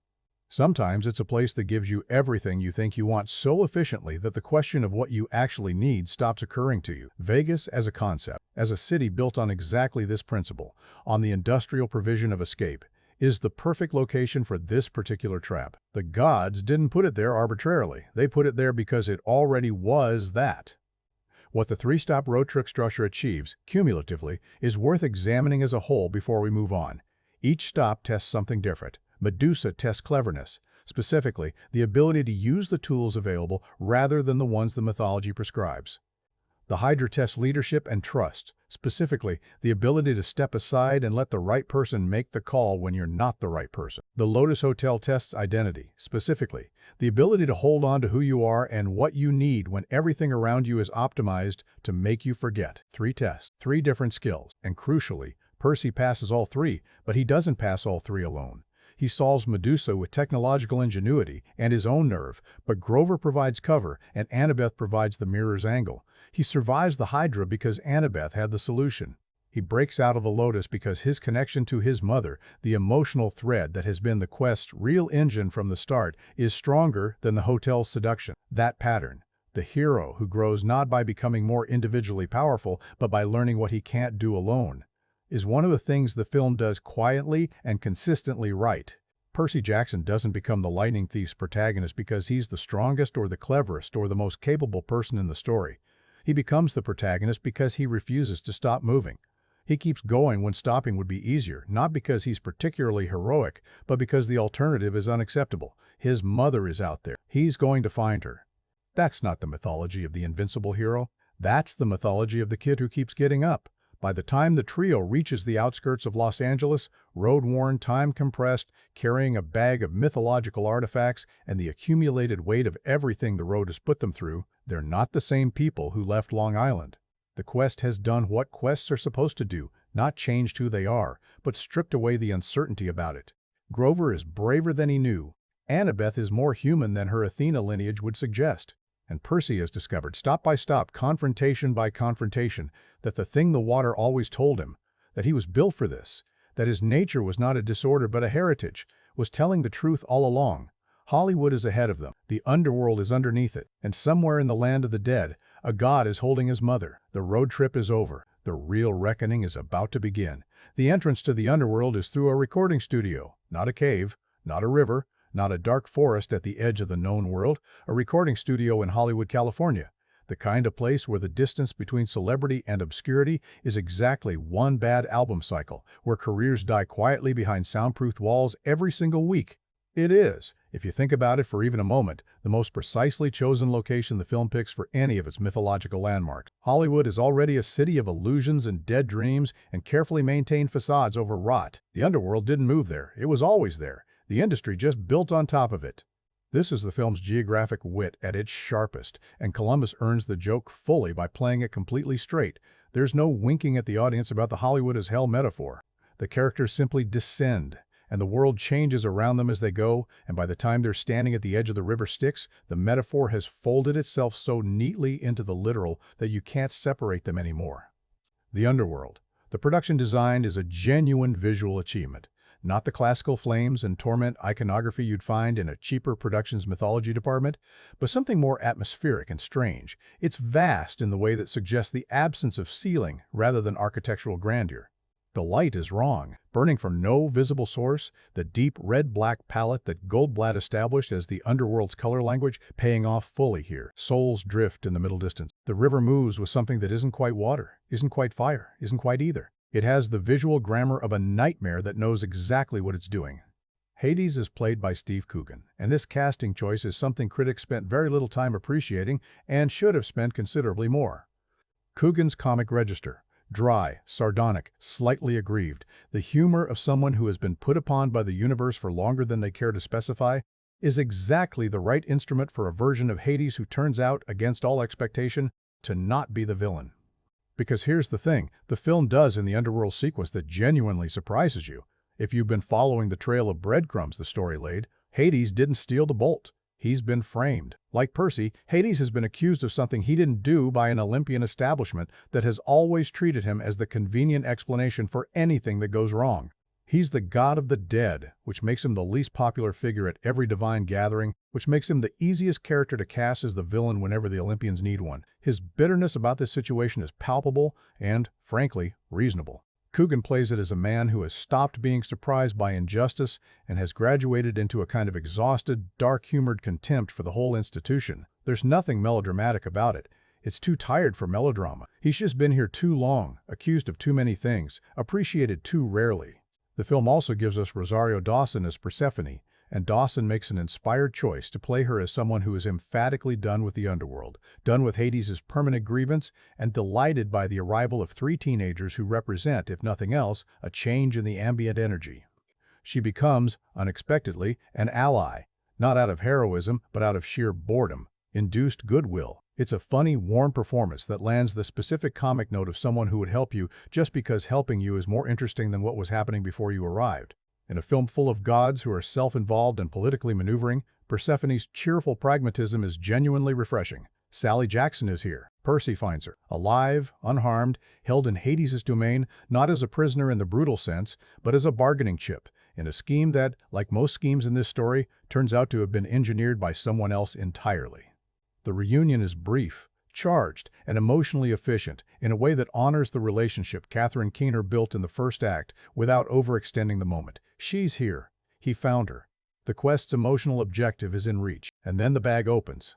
Sometimes it's a place that gives you everything you think you want so efficiently that the question of what you actually need stops occurring to you. Vegas as a concept, as a city built on exactly this principle, on the industrial provision of escape, is the perfect location for this particular trap. The gods didn't put it there arbitrarily. They put it there because it already was that. What the three-stop road trip structure achieves, cumulatively, is worth examining as a whole before we move on. Each stop tests something different. Medusa tests cleverness, specifically the ability to use the tools available rather than the ones the mythology prescribes. The Hydra tests leadership and trust, specifically the ability to step aside and let the right person make the call when you're not the right person. The Lotus Hotel tests identity, specifically the ability to hold on to who you are and what you need when everything around you is optimized to make you forget. 3 tests, 3 different skills, and crucially, Percy passes all 3, but he doesn't pass all 3 alone. He solves Medusa with technological ingenuity and his own nerve, but Grover provides cover and Annabeth provides the mirror's angle. He survives the Hydra because Annabeth had the solution. He breaks out of the Lotus because his connection to his mother, the emotional thread that has been the quest's real engine from the start, is stronger than the hotel's seduction. That pattern, the hero who grows not by becoming more individually powerful, but by learning what he can't do alone, is one of the things the film does quietly and consistently right. Percy Jackson doesn't become the Lightning Thief's protagonist because he's the strongest or the cleverest or the most capable person in the story. He becomes the protagonist because he refuses to stop moving. He keeps going when stopping would be easier, not because he's particularly heroic, but because the alternative is unacceptable. His mother is out there. He's going to find her. That's not the mythology of the invincible hero. That's the mythology of the kid who keeps getting up. By the time the trio reaches the outskirts of Los Angeles, road-worn, time-compressed, carrying a bag of mythological artifacts and the accumulated weight of everything the road has put them through, they're not the same people who left Long Island. The quest has done what quests are supposed to do, not changed who they are, but stripped away the uncertainty about it. Grover is braver than he knew. Annabeth is more human than her Athena lineage would suggest. And Percy has discovered, stop by stop, confrontation by confrontation, that the thing the water always told him, that he was built for this, that his nature was not a disorder but a heritage, was telling the truth all along. Hollywood is ahead of them, the underworld is underneath it, and somewhere in the land of the dead, a god is holding his mother. The road trip is over. The real reckoning is about to begin. The entrance to the underworld is through a recording studio, not a cave, not a river, not a dark forest at the edge of the known world, a recording studio in Hollywood, California. The kind of place where the distance between celebrity and obscurity is exactly one bad album cycle, where careers die quietly behind soundproofed walls every single week. It is, if you think about it for even a moment, the most precisely chosen location the film picks for any of its mythological landmarks. Hollywood is already a city of illusions and dead dreams and carefully maintained facades over rot. The underworld didn't move there. It was always there. The industry just built on top of it. This is the film's geographic wit at its sharpest, and Columbus earns the joke fully by playing it completely straight. There's no winking at the audience about the Hollywood is hell metaphor. The characters simply descend, and the world changes around them as they go, and by the time they're standing at the edge of the river Styx, the metaphor has folded itself so neatly into the literal that you can't separate them anymore. The underworld. The production design is a genuine visual achievement. Not the classical flames and torment iconography you'd find in a cheaper production's mythology department, but something more atmospheric and strange. It's vast in the way that suggests the absence of ceiling rather than architectural grandeur. The light is wrong, burning from no visible source, the deep red-black palette that Goldblatt established as the underworld's color language paying off fully here. Souls drift in the middle distance. The river moves with something that isn't quite water, isn't quite fire, isn't quite either. It has the visual grammar of a nightmare that knows exactly what it's doing. Hades is played by Steve Coogan, and this casting choice is something critics spent very little time appreciating and should have spent considerably more. Coogan's comic register. Dry, sardonic, slightly aggrieved, the humor of someone who has been put upon by the universe for longer than they care to specify, is exactly the right instrument for a version of Hades who turns out, against all expectation, to not be the villain. Because here's the thing, the film does in the underworld sequence that genuinely surprises you. If you've been following the trail of breadcrumbs the story laid, Hades didn't steal the bolt. He's been framed. Like Percy, Hades has been accused of something he didn't do by an Olympian establishment that has always treated him as the convenient explanation for anything that goes wrong. He's the god of the dead, which makes him the least popular figure at every divine gathering, which makes him the easiest character to cast as the villain whenever the Olympians need one. His bitterness about this situation is palpable and, frankly, reasonable. Coogan plays it as a man who has stopped being surprised by injustice and has graduated into a kind of exhausted, dark-humored contempt for the whole institution. There's nothing melodramatic about it. It's too tired for melodrama. He's just been here too long, accused of too many things, appreciated too rarely. The film also gives us Rosario Dawson as Persephone, and Dawson makes an inspired choice to play her as someone who is emphatically done with the underworld, done with Hades' permanent grievance, and delighted by the arrival of 3 teenagers who represent, if nothing else, a change in the ambient energy. She becomes, unexpectedly, an ally, not out of heroism, but out of sheer boredom, induced goodwill. It's a funny, warm performance that lands the specific comic note of someone who would help you just because helping you is more interesting than what was happening before you arrived. In a film full of gods who are self-involved and politically maneuvering, Persephone's cheerful pragmatism is genuinely refreshing. Sally Jackson is here. Percy finds her, alive, unharmed, held in Hades' domain, not as a prisoner in the brutal sense, but as a bargaining chip, in a scheme that, like most schemes in this story, turns out to have been engineered by someone else entirely. The reunion is brief, charged, and emotionally efficient in a way that honors the relationship Catherine Keener built in the first act without overextending the moment. She's here. He found her. The quest's emotional objective is in reach, and then the bag opens.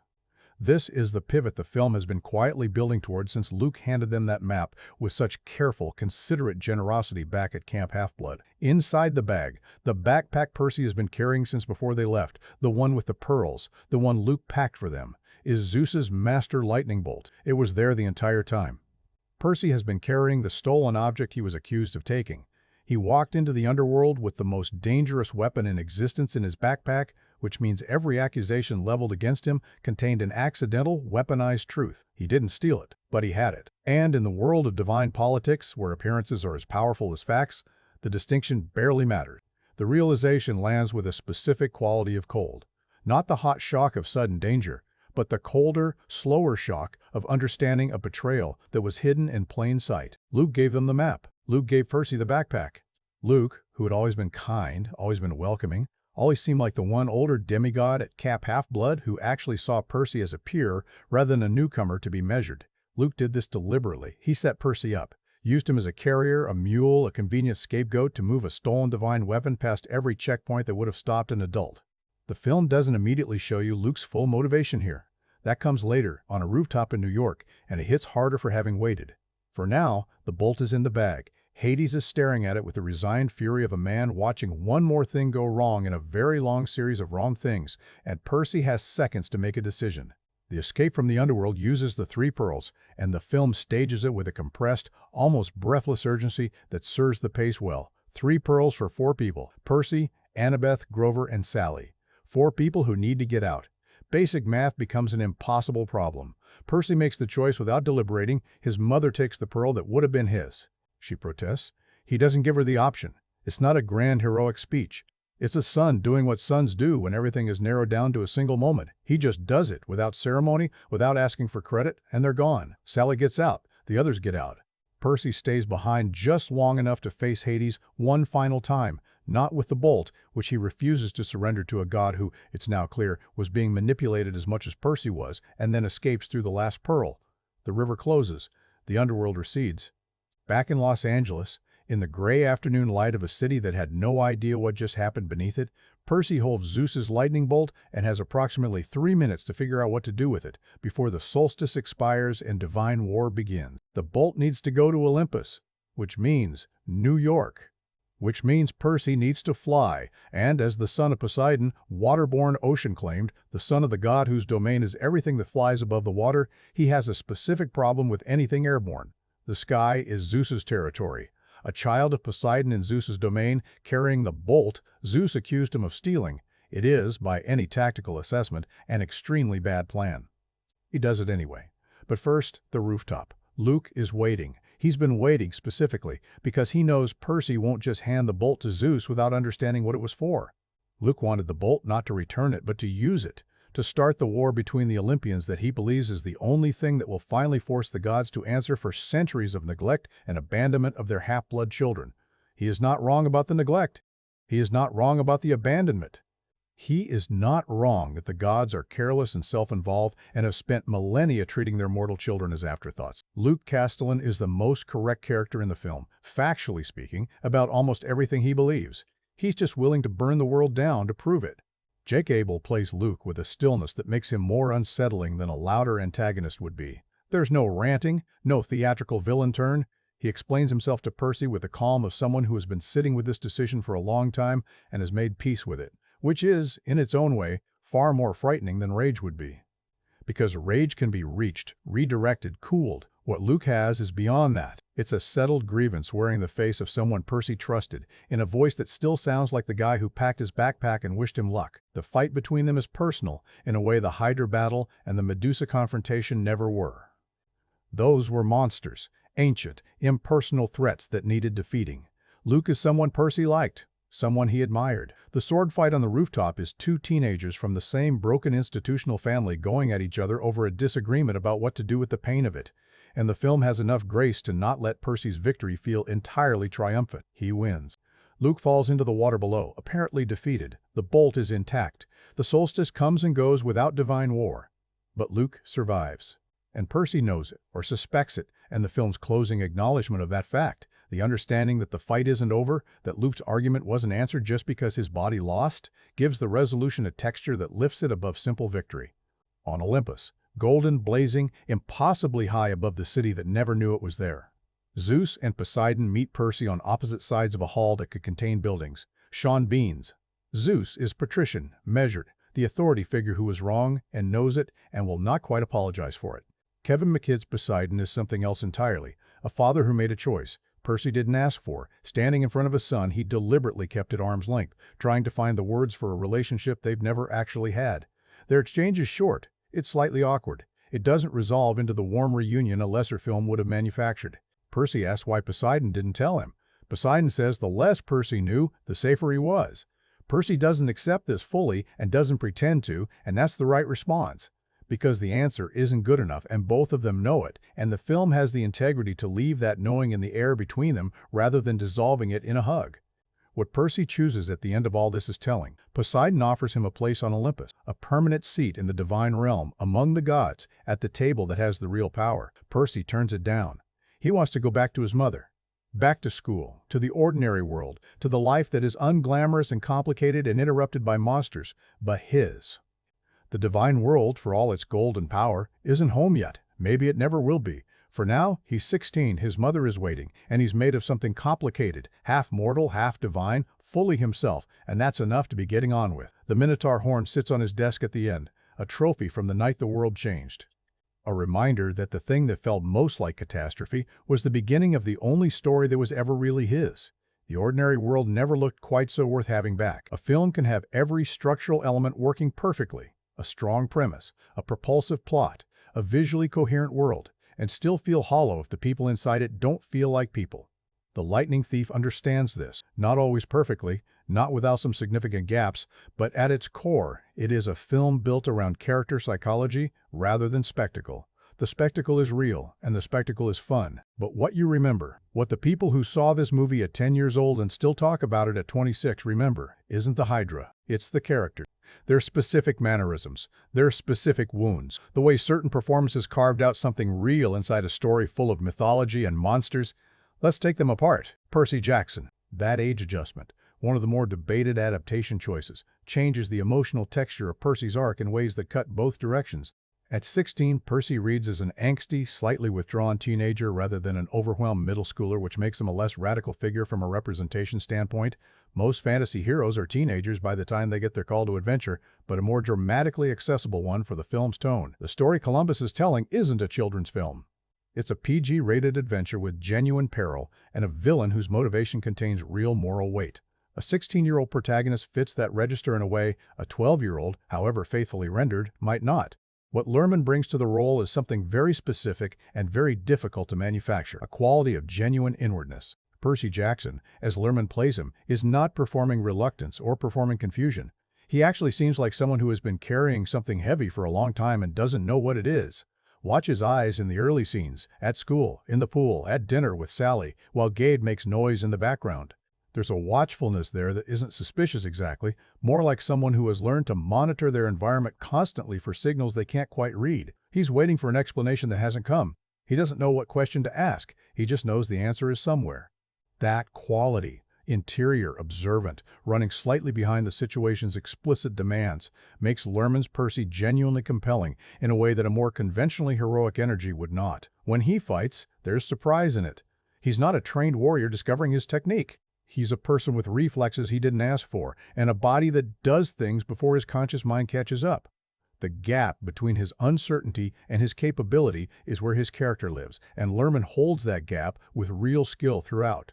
This is the pivot the film has been quietly building toward since Luke handed them that map with such careful, considerate generosity back at Camp Half-Blood. Inside the bag, the backpack Percy has been carrying since before they left, the one with the pearls, the one Luke packed for them, is Zeus's master lightning bolt. It was there the entire time. Percy has been carrying the stolen object he was accused of taking. He walked into the underworld with the most dangerous weapon in existence in his backpack, which means every accusation leveled against him contained an accidental, weaponized truth. He didn't steal it, but he had it. And in the world of divine politics, where appearances are as powerful as facts, the distinction barely matters. The realization lands with a specific quality of cold. Not the hot shock of sudden danger, but the colder, slower shock of understanding a betrayal that was hidden in plain sight. Luke gave them the map. Luke gave Percy the backpack. Luke, who had always been kind, always been welcoming, always seemed like the one older demigod at Camp Half-Blood who actually saw Percy as a peer rather than a newcomer to be measured. Luke did this deliberately. He set Percy up, used him as a carrier, a mule, a convenient scapegoat to move a stolen divine weapon past every checkpoint that would have stopped an adult. The film doesn't immediately show you Luke's full motivation here. That comes later, on a rooftop in New York, and it hits harder for having waited. For now, the bolt is in the bag. Hades is staring at it with the resigned fury of a man watching one more thing go wrong in a very long series of wrong things, and Percy has seconds to make a decision. The escape from the underworld uses the 3 pearls, and the film stages it with a compressed, almost breathless urgency that serves the pace well. 3 pearls for 4 people: Percy, Annabeth, Grover, and Sally. 4 people who need to get out. Basic math becomes an impossible problem. Percy makes the choice without deliberating. His mother takes the pearl that would have been his. She protests. He doesn't give her the option. It's not a grand heroic speech. It's a son doing what sons do when everything is narrowed down to a single moment. He just does it, without ceremony, without asking for credit, and they're gone. Sally gets out. The others get out. Percy stays behind just long enough to face Hades one final time, not with the bolt, which he refuses to surrender to a god who, it's now clear, was being manipulated as much as Percy was, and then escapes through the last pearl. The river closes. The underworld recedes. Back in Los Angeles, in the gray afternoon light of a city that had no idea what just happened beneath it, Percy holds Zeus's lightning bolt and has approximately 3 minutes to figure out what to do with it before the solstice expires and divine war begins. The bolt needs to go to Olympus, which means New York, which means Percy needs to fly, and as the son of Poseidon, waterborne ocean claimed, the son of the god whose domain is everything that flies above the water, he has a specific problem with anything airborne. The sky is Zeus's territory. A child of Poseidon in Zeus's domain, carrying the bolt Zeus accused him of stealing. It is, by any tactical assessment, an extremely bad plan. He does it anyway. But first, the rooftop. Luke is waiting. He's been waiting specifically because he knows Percy won't just hand the bolt to Zeus without understanding what it was for. Luke wanted the bolt not to return it, but to use it, to start the war between the Olympians that he believes is the only thing that will finally force the gods to answer for centuries of neglect and abandonment of their half-blood children. He is not wrong about the neglect. He is not wrong about the abandonment. He is not wrong that the gods are careless and self-involved and have spent millennia treating their mortal children as afterthoughts. Luke Castellan is the most correct character in the film, factually speaking, about almost everything he believes. He's just willing to burn the world down to prove it. Jake Abel plays Luke with a stillness that makes him more unsettling than a louder antagonist would be. There's no ranting, no theatrical villain turn. He explains himself to Percy with the calm of someone who has been sitting with this decision for a long time and has made peace with it, which is, in its own way, far more frightening than rage would be. Because rage can be reached, redirected, cooled. What Luke has is beyond that. It's a settled grievance wearing the face of someone Percy trusted, in a voice that still sounds like the guy who packed his backpack and wished him luck. The fight between them is personal, in a way the Hydra battle and the Medusa confrontation never were. Those were monsters, ancient, impersonal threats that needed defeating. Luke is someone Percy liked, someone he admired. The sword fight on the rooftop is 2 teenagers from the same broken institutional family going at each other over a disagreement about what to do with the pain of it. And the film has enough grace to not let Percy's victory feel entirely triumphant. He wins. Luke falls into the water below, apparently defeated. The bolt is intact. The solstice comes and goes without divine war. But Luke survives. And Percy knows it, or suspects it, and the film's closing acknowledgement of that fact, the understanding that the fight isn't over, that Luke's argument wasn't answered just because his body lost, gives the resolution a texture that lifts it above simple victory. On Olympus, golden, blazing, impossibly high above the city that never knew it was there. Zeus and Poseidon meet Percy on opposite sides of a hall that could contain buildings. Sean Beans. Zeus is patrician, measured, the authority figure who is wrong and knows it and will not quite apologize for it. Kevin McKidd's Poseidon is something else entirely, a father who made a choice Percy didn't ask for. Standing in front of his son, he deliberately kept at arm's length, trying to find the words for a relationship they've never actually had. Their exchange is short. It's slightly awkward. It doesn't resolve into the warm reunion a lesser film would have manufactured. Percy asks why Poseidon didn't tell him. Poseidon says the less Percy knew, the safer he was. Percy doesn't accept this fully and doesn't pretend to, and that's the right response. Because the answer isn't good enough and both of them know it, and the film has the integrity to leave that knowing in the air between them rather than dissolving it in a hug. What Percy chooses at the end of all this is telling. Poseidon offers him a place on Olympus, a permanent seat in the divine realm, among the gods, at the table that has the real power. Percy turns it down. He wants to go back to his mother. Back to school, to the ordinary world, to the life that is unglamorous and complicated and interrupted by monsters, but his. The divine world, for all its gold and power, isn't home yet. Maybe it never will be. For now, he's 16, his mother is waiting, and he's made of something complicated, half mortal, half divine, fully himself, and that's enough to be getting on with. The Minotaur horn sits on his desk at the end, a trophy from the night the world changed. A reminder that the thing that felt most like catastrophe was the beginning of the only story that was ever really his. The ordinary world never looked quite so worth having back. A film can have every structural element working perfectly. A strong premise, a propulsive plot, a visually coherent world, and still feel hollow if the people inside it don't feel like people. The Lightning Thief understands this, not always perfectly, not without some significant gaps, but at its core, it is a film built around character psychology rather than spectacle. The spectacle is real, and the spectacle is fun. But what you remember, what the people who saw this movie at 10 years old and still talk about it at 26 remember, isn't the Hydra, it's the character. Their specific mannerisms, their specific wounds, the way certain performances carved out something real inside a story full of mythology and monsters. Let's take them apart. Percy Jackson. That age adjustment, one of the more debated adaptation choices, changes the emotional texture of Percy's arc in ways that cut both directions. At 16, Percy reads as an angsty, slightly withdrawn teenager rather than an overwhelmed middle schooler, which makes him a less radical figure from a representation standpoint. Most fantasy heroes are teenagers by the time they get their call to adventure, but a more dramatically accessible one for the film's tone. The story Columbus is telling isn't a children's film. It's a PG-rated adventure with genuine peril and a villain whose motivation contains real moral weight. A 16-year-old protagonist fits that register in a way a 12-year-old, however faithfully rendered, might not. What Luhrmann brings to the role is something very specific and very difficult to manufacture, a quality of genuine inwardness. Percy Jackson, as Luhrmann plays him, is not performing reluctance or performing confusion. He actually seems like someone who has been carrying something heavy for a long time and doesn't know what it is. Watch his eyes in the early scenes, at school, in the pool, at dinner with Sally, while Gade makes noise in the background. There's a watchfulness there that isn't suspicious exactly, more like someone who has learned to monitor their environment constantly for signals they can't quite read. He's waiting for an explanation that hasn't come. He doesn't know what question to ask. He just knows the answer is somewhere. That quality, interior, observant, running slightly behind the situation's explicit demands, makes Luhrmann's Percy genuinely compelling in a way that a more conventionally heroic energy would not. When he fights, there's surprise in it. He's not a trained warrior discovering his technique. He's a person with reflexes he didn't ask for, and a body that does things before his conscious mind catches up. The gap between his uncertainty and his capability is where his character lives, and Luhrmann holds that gap with real skill throughout.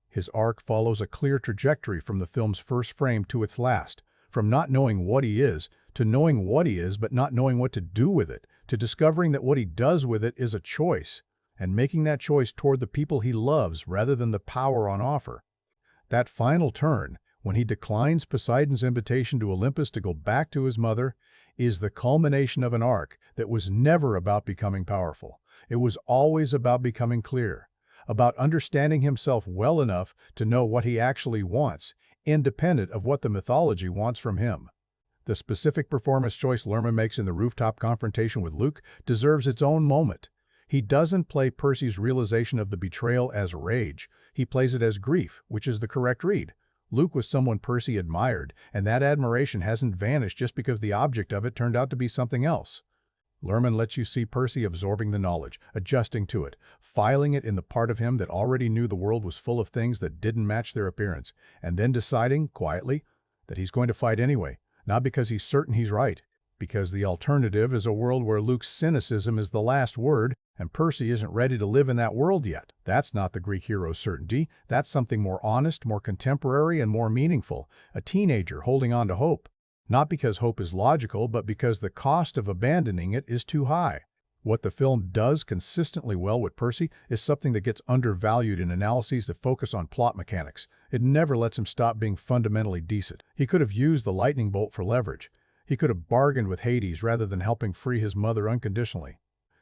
His arc follows a clear trajectory from the film's first frame to its last, from not knowing what he is, to knowing what he is but not knowing what to do with it, to discovering that what he does with it is a choice, and making that choice toward the people he loves rather than the power on offer. That final turn, when he declines Poseidon's invitation to Olympus to go back to his mother, is the culmination of an arc that was never about becoming powerful. It was always about becoming clear, about understanding himself well enough to know what he actually wants, independent of what the mythology wants from him. The specific performance choice Luhrmann makes in the rooftop confrontation with Luke deserves its own moment. He doesn't play Percy's realization of the betrayal as rage. He plays it as grief, which is the correct read. Luke was someone Percy admired, and that admiration hasn't vanished just because the object of it turned out to be something else. Lerman lets you see Percy absorbing the knowledge, adjusting to it, filing it in the part of him that already knew the world was full of things that didn't match their appearance, and then deciding, quietly, that he's going to fight anyway, not because he's certain he's right, because the alternative is a world where Luke's cynicism is the last word, and Percy isn't ready to live in that world yet. That's not the Greek hero's certainty. That's something more honest, more contemporary, and more meaningful. A teenager holding on to hope. Not because hope is logical, but because the cost of abandoning it is too high. What the film does consistently well with Percy is something that gets undervalued in analyses that focus on plot mechanics. It never lets him stop being fundamentally decent. He could have used the lightning bolt for leverage. He could have bargained with Hades rather than helping free his mother unconditionally.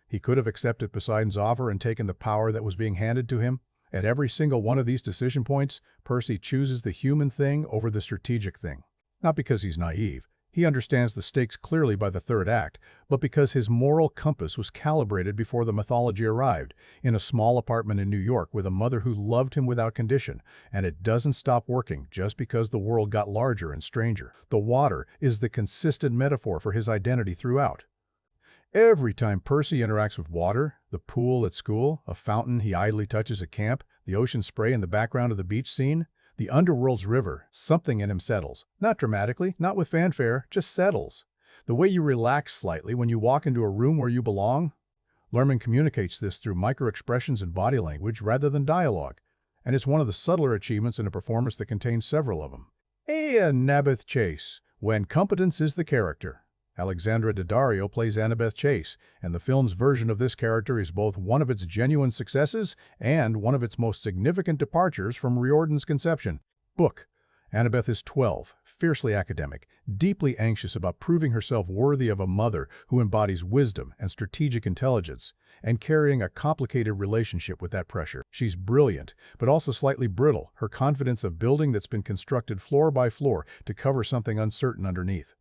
He could have accepted Poseidon's offer and taken the power that was being handed to him. At every single one of these decision points, Percy chooses the human thing over the strategic thing. Not because he's naive. He understands the stakes clearly by the third act, but because his moral compass was calibrated before the mythology arrived, in a small apartment in New York with a mother who loved him without condition, and it doesn't stop working just because the world got larger and stranger. The water is the consistent metaphor for his identity throughout. Every time Percy interacts with water, the pool at school, a fountain he idly touches at camp, the ocean spray in the background of the beach scene, the underworld's river, something in him settles. Not dramatically, not with fanfare, just settles. The way you relax slightly when you walk into a room where you belong. Lerman communicates this through micro-expressions and body language rather than dialogue, and it's one of the subtler achievements in a performance that contains several of them. Annabeth Chase, when competence is the character. Alexandra Daddario plays Annabeth Chase, and the film's version of this character is both one of its genuine successes and one of its most significant departures from Riordan's conception. Book. Annabeth is 12, fiercely academic, deeply anxious about proving herself worthy of a mother who embodies wisdom and strategic intelligence, and carrying a complicated relationship with that pressure. She's brilliant, but also slightly brittle, her confidence a building that's been constructed floor by floor to cover something uncertain underneath.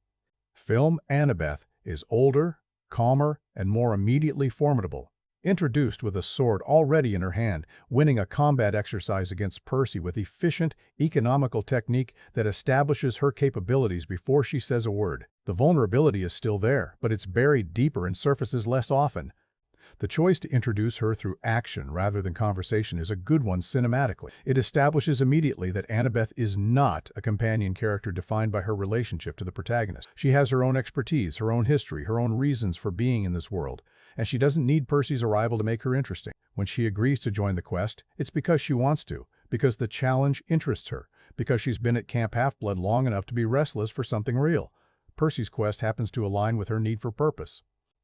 Film Annabeth is older, calmer, and more immediately formidable. Introduced with a sword already in her hand, winning a combat exercise against Percy with efficient, economical technique that establishes her capabilities before she says a word. The vulnerability is still there, but it's buried deeper and surfaces less often. The choice to introduce her through action rather than conversation is a good one cinematically. It establishes immediately that Annabeth is not a companion character defined by her relationship to the protagonist. She has her own expertise, her own history, her own reasons for being in this world, and she doesn't need Percy's arrival to make her interesting. When she agrees to join the quest, it's because she wants to, because the challenge interests her, because she's been at Camp Half-Blood long enough to be restless for something real. Percy's quest happens to align with her need for purpose.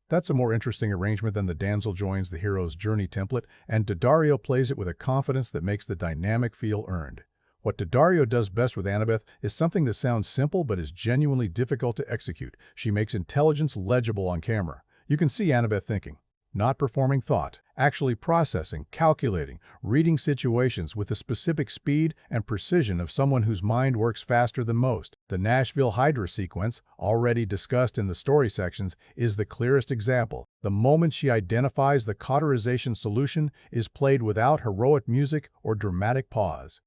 That's a more interesting arrangement than the damsel joins the hero's journey template, and Daddario plays it with a confidence that makes the dynamic feel earned. What Daddario does best with Annabeth is something that sounds simple but is genuinely difficult to execute. She makes intelligence legible on camera. You can see Annabeth thinking, not performing thought, actually processing, calculating, reading situations with the specific speed and precision of someone whose mind works faster than most. The Nashville Hydra sequence, already discussed in the story sections, is the clearest example. The moment she identifies the cauterization solution is played without heroic music or dramatic pause.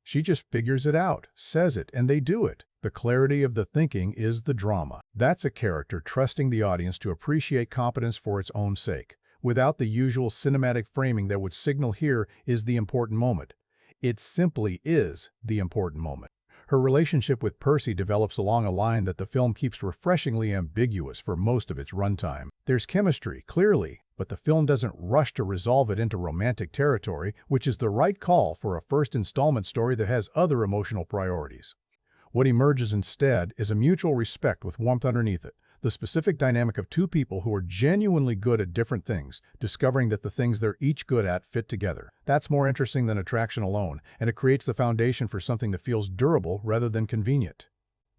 She just figures it out, says it, and they do it. The clarity of the thinking is the drama. That's a character trusting the audience to appreciate competence for its own sake, without the usual cinematic framing that would signal here is the important moment. It simply is the important moment. Her relationship with Percy develops along a line that the film keeps refreshingly ambiguous for most of its runtime. There's chemistry, clearly, but the film doesn't rush to resolve it into romantic territory, which is the right call for a first installment story that has other emotional priorities. What emerges instead is a mutual respect with warmth underneath it, the specific dynamic of two people who are genuinely good at different things, discovering that the things they're each good at fit together. That's more interesting than attraction alone, and it creates the foundation for something that feels durable rather than convenient.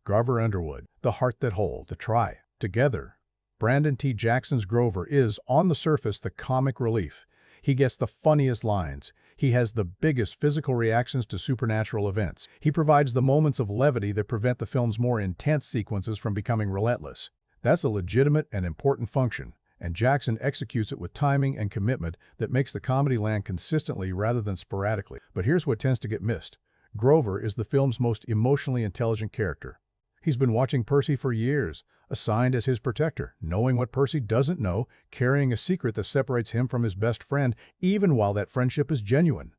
Grover Underwood, The Heart That Holds, the try, together. Brandon T. Jackson's Grover is, on the surface, the comic relief. He gets the funniest lines. He has the biggest physical reactions to supernatural events. He provides the moments of levity that prevent the film's more intense sequences from becoming relentless. That's a legitimate and important function, and Jackson executes it with timing and commitment that makes the comedy land consistently rather than sporadically. But here's what tends to get missed. Grover is the film's most emotionally intelligent character. He's been watching Percy for years, assigned as his protector, knowing what Percy doesn't know, carrying a secret that separates him from his best friend, even while that friendship is genuine.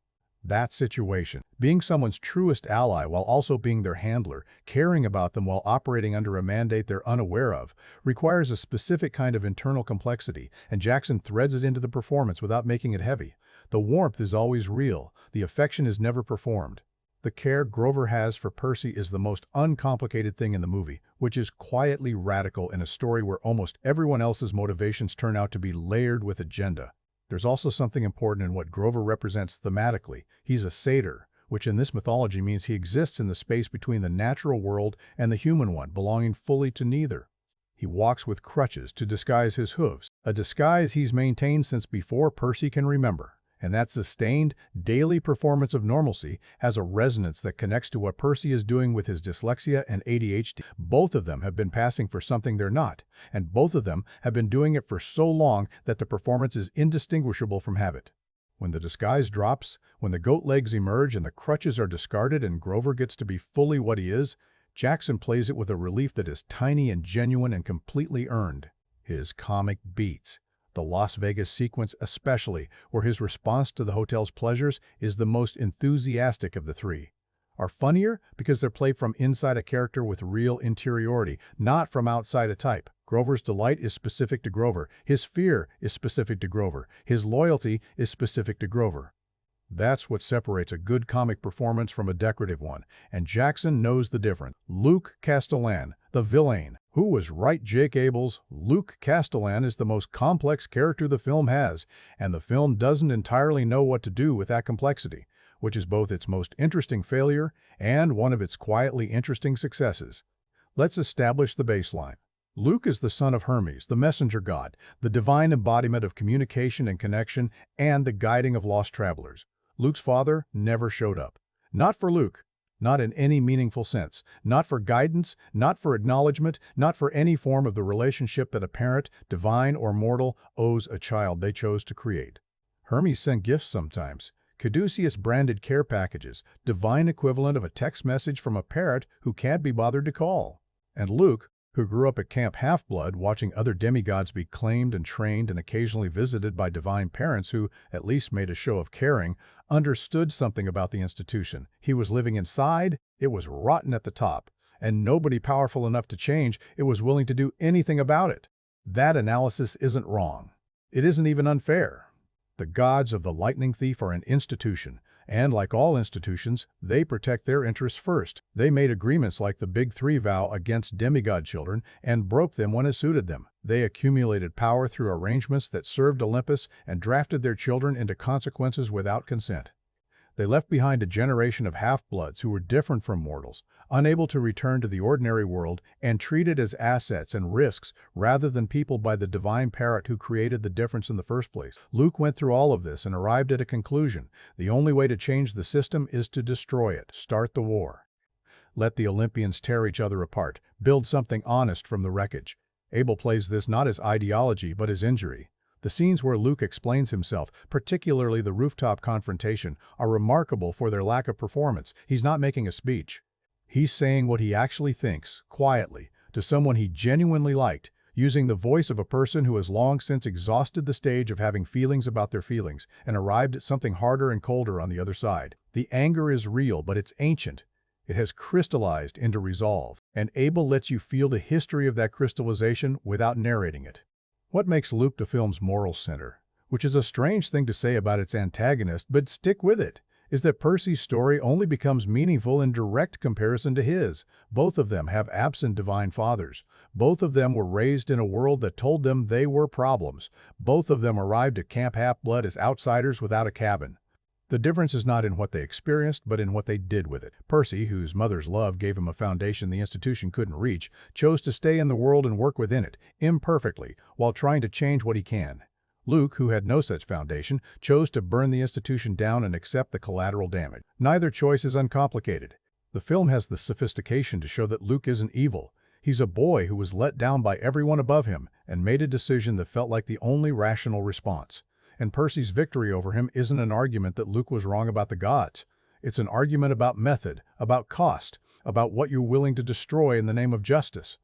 That situation, being someone's truest ally while also being their handler, caring about them while operating under a mandate they're unaware of, requires a specific kind of internal complexity, and Jackson threads it into the performance without making it heavy. The warmth is always real, the affection is never performed. The care Grover has for Percy is the most uncomplicated thing in the movie, which is quietly radical in a story where almost everyone else's motivations turn out to be layered with agenda. There's also something important in what Grover represents thematically. He's a satyr, which in this mythology means he exists in the space between the natural world and the human one, belonging fully to neither. He walks with crutches to disguise his hooves, a disguise he's maintained since before Percy can remember. And that sustained, daily performance of normalcy has a resonance that connects to what Percy is doing with his dyslexia and ADHD. Both of them have been passing for something they're not, and both of them have been doing it for so long that the performance is indistinguishable from habit. When the disguise drops, when the goat legs emerge and the crutches are discarded and Grover gets to be fully what he is, Jackson plays it with a relief that is tiny and genuine and completely earned. His comic beats, the Las Vegas sequence especially, where his response to the hotel's pleasures is the most enthusiastic of the three, are funnier because they're played from inside a character with real interiority, not from outside a type. Grover's delight is specific to Grover. His fear is specific to Grover. His loyalty is specific to Grover. That's what separates a good comic performance from a decorative one, and Jackson knows the difference. Luke Castellan, the villain. Who was right, Jake Abels? Luke Castellan is the most complex character the film has, and the film doesn't entirely know what to do with that complexity, which is both its most interesting failure and one of its quietly interesting successes. Let's establish the baseline. Luke is the son of Hermes, the messenger god, the divine embodiment of communication and connection, and the guiding of lost travelers. Luke's father never showed up. Not for Luke, not in any meaningful sense, not for guidance, not for acknowledgement, not for any form of the relationship that a parent, divine or mortal, owes a child they chose to create. Hermes sent gifts sometimes, Caduceus-branded care packages, divine equivalent of a text message from a parrot who can't be bothered to call. And Luke, who grew up at Camp Half-Blood watching other demigods be claimed and trained and occasionally visited by divine parents who at least made a show of caring, understood something about the institution. He was living inside, it was rotten at the top, and nobody powerful enough to change it was willing to do anything about it. That analysis isn't wrong. It isn't even unfair. The gods of the lightning thief are an institution, and like all institutions, they protect their interests first. They made agreements like the Big Three vow against demigod children and broke them when it suited them. They accumulated power through arrangements that served Olympus and drafted their children into consequences without consent. They left behind a generation of half-bloods who were different from mortals, unable to return to the ordinary world, and treated as assets and risks rather than people by the divine parrot who created the difference in the first place. Luke went through all of this and arrived at a conclusion. The only way to change the system is to destroy it, start the war. Let the Olympians tear each other apart, build something honest from the wreckage. Abel plays this not as ideology but as injury. The scenes where Luke explains himself, particularly the rooftop confrontation, are remarkable for their lack of performance. He's not making a speech. He's saying what he actually thinks, quietly, to someone he genuinely liked, using the voice of a person who has long since exhausted the stage of having feelings about their feelings and arrived at something harder and colder on the other side. The anger is real, but it's ancient. It has crystallized into resolve, and Abel lets you feel the history of that crystallization without narrating it. What makes Luke the film's moral center, which is a strange thing to say about its antagonist, but stick with it, is that Percy's story only becomes meaningful in direct comparison to his. Both of them have absent divine fathers. Both of them were raised in a world that told them they were problems. Both of them arrived at Camp Half-Blood as outsiders without a cabin. The difference is not in what they experienced, but in what they did with it. Percy, whose mother's love gave him a foundation the institution couldn't reach, chose to stay in the world and work within it, imperfectly, while trying to change what he can. Luke, who had no such foundation, chose to burn the institution down and accept the collateral damage. Neither choice is uncomplicated. The film has the sophistication to show that Luke isn't evil. He's a boy who was let down by everyone above him and made a decision that felt like the only rational response. And Percy's victory over him isn't an argument that Luke was wrong about the gods. It's an argument about method, about cost, about what you're willing to destroy in the name of justice.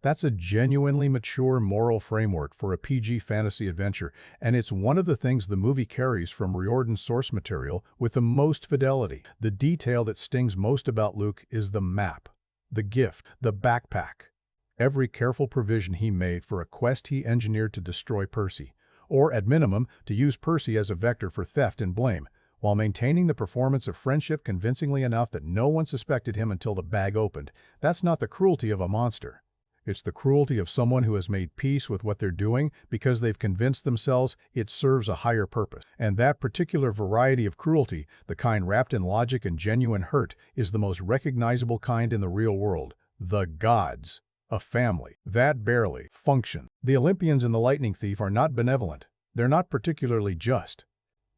That's a genuinely mature moral framework for a PG fantasy adventure, and it's one of the things the movie carries from Riordan's source material with the most fidelity. The detail that stings most about Luke is the map, the gift, the backpack. Every careful provision he made for a quest he engineered to destroy Percy, or at minimum, to use Percy as a vector for theft and blame, while maintaining the performance of friendship convincingly enough that no one suspected him until the bag opened. That's not the cruelty of a monster. It's the cruelty of someone who has made peace with what they're doing because they've convinced themselves it serves a higher purpose. And that particular variety of cruelty, the kind wrapped in logic and genuine hurt, is the most recognizable kind in the real world. The gods. A family. That barely function. The Olympians and the Lightning Thief are not benevolent. They're not particularly just.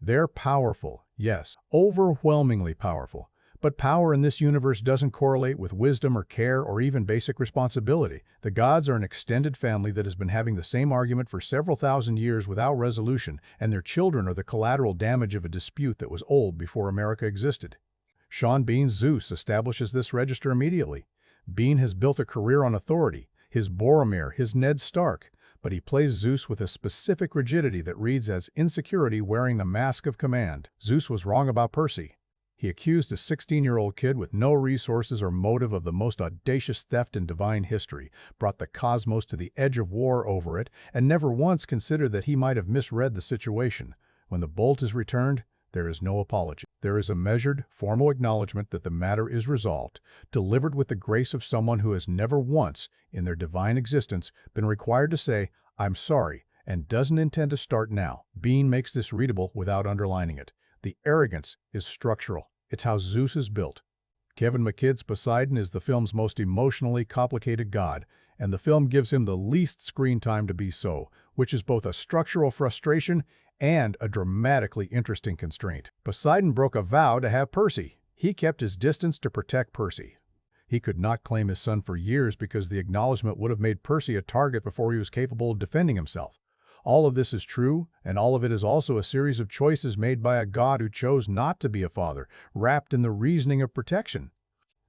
They're powerful, yes, overwhelmingly powerful. But power in this universe doesn't correlate with wisdom or care or even basic responsibility. The gods are an extended family that has been having the same argument for several thousand years without resolution, and their children are the collateral damage of a dispute that was old before America existed. Sean Bean's Zeus establishes this register immediately. Bean has built a career on authority, his Boromir, his Ned Stark, but he plays Zeus with a specific rigidity that reads as insecurity wearing the mask of command. Zeus was wrong about Percy. He accused a 16-year-old kid with no resources or motive of the most audacious theft in divine history, brought the cosmos to the edge of war over it, and never once considered that he might have misread the situation. When the bolt is returned, there is no apology. There is a measured, formal acknowledgement that the matter is resolved, delivered with the grace of someone who has never once, in their divine existence, been required to say, "I'm sorry," and doesn't intend to start now. Bean makes this readable without underlining it. The arrogance is structural. It's how Zeus is built. Kevin McKidd's Poseidon is the film's most emotionally complicated god, and the film gives him the least screen time to be so, which is both a structural frustration and a dramatically interesting constraint. Poseidon broke a vow to have Percy. He kept his distance to protect Percy. He could not claim his son for years because the acknowledgement would have made Percy a target before he was capable of defending himself. All of this is true, and all of it is also a series of choices made by a god who chose not to be a father, wrapped in the reasoning of protection.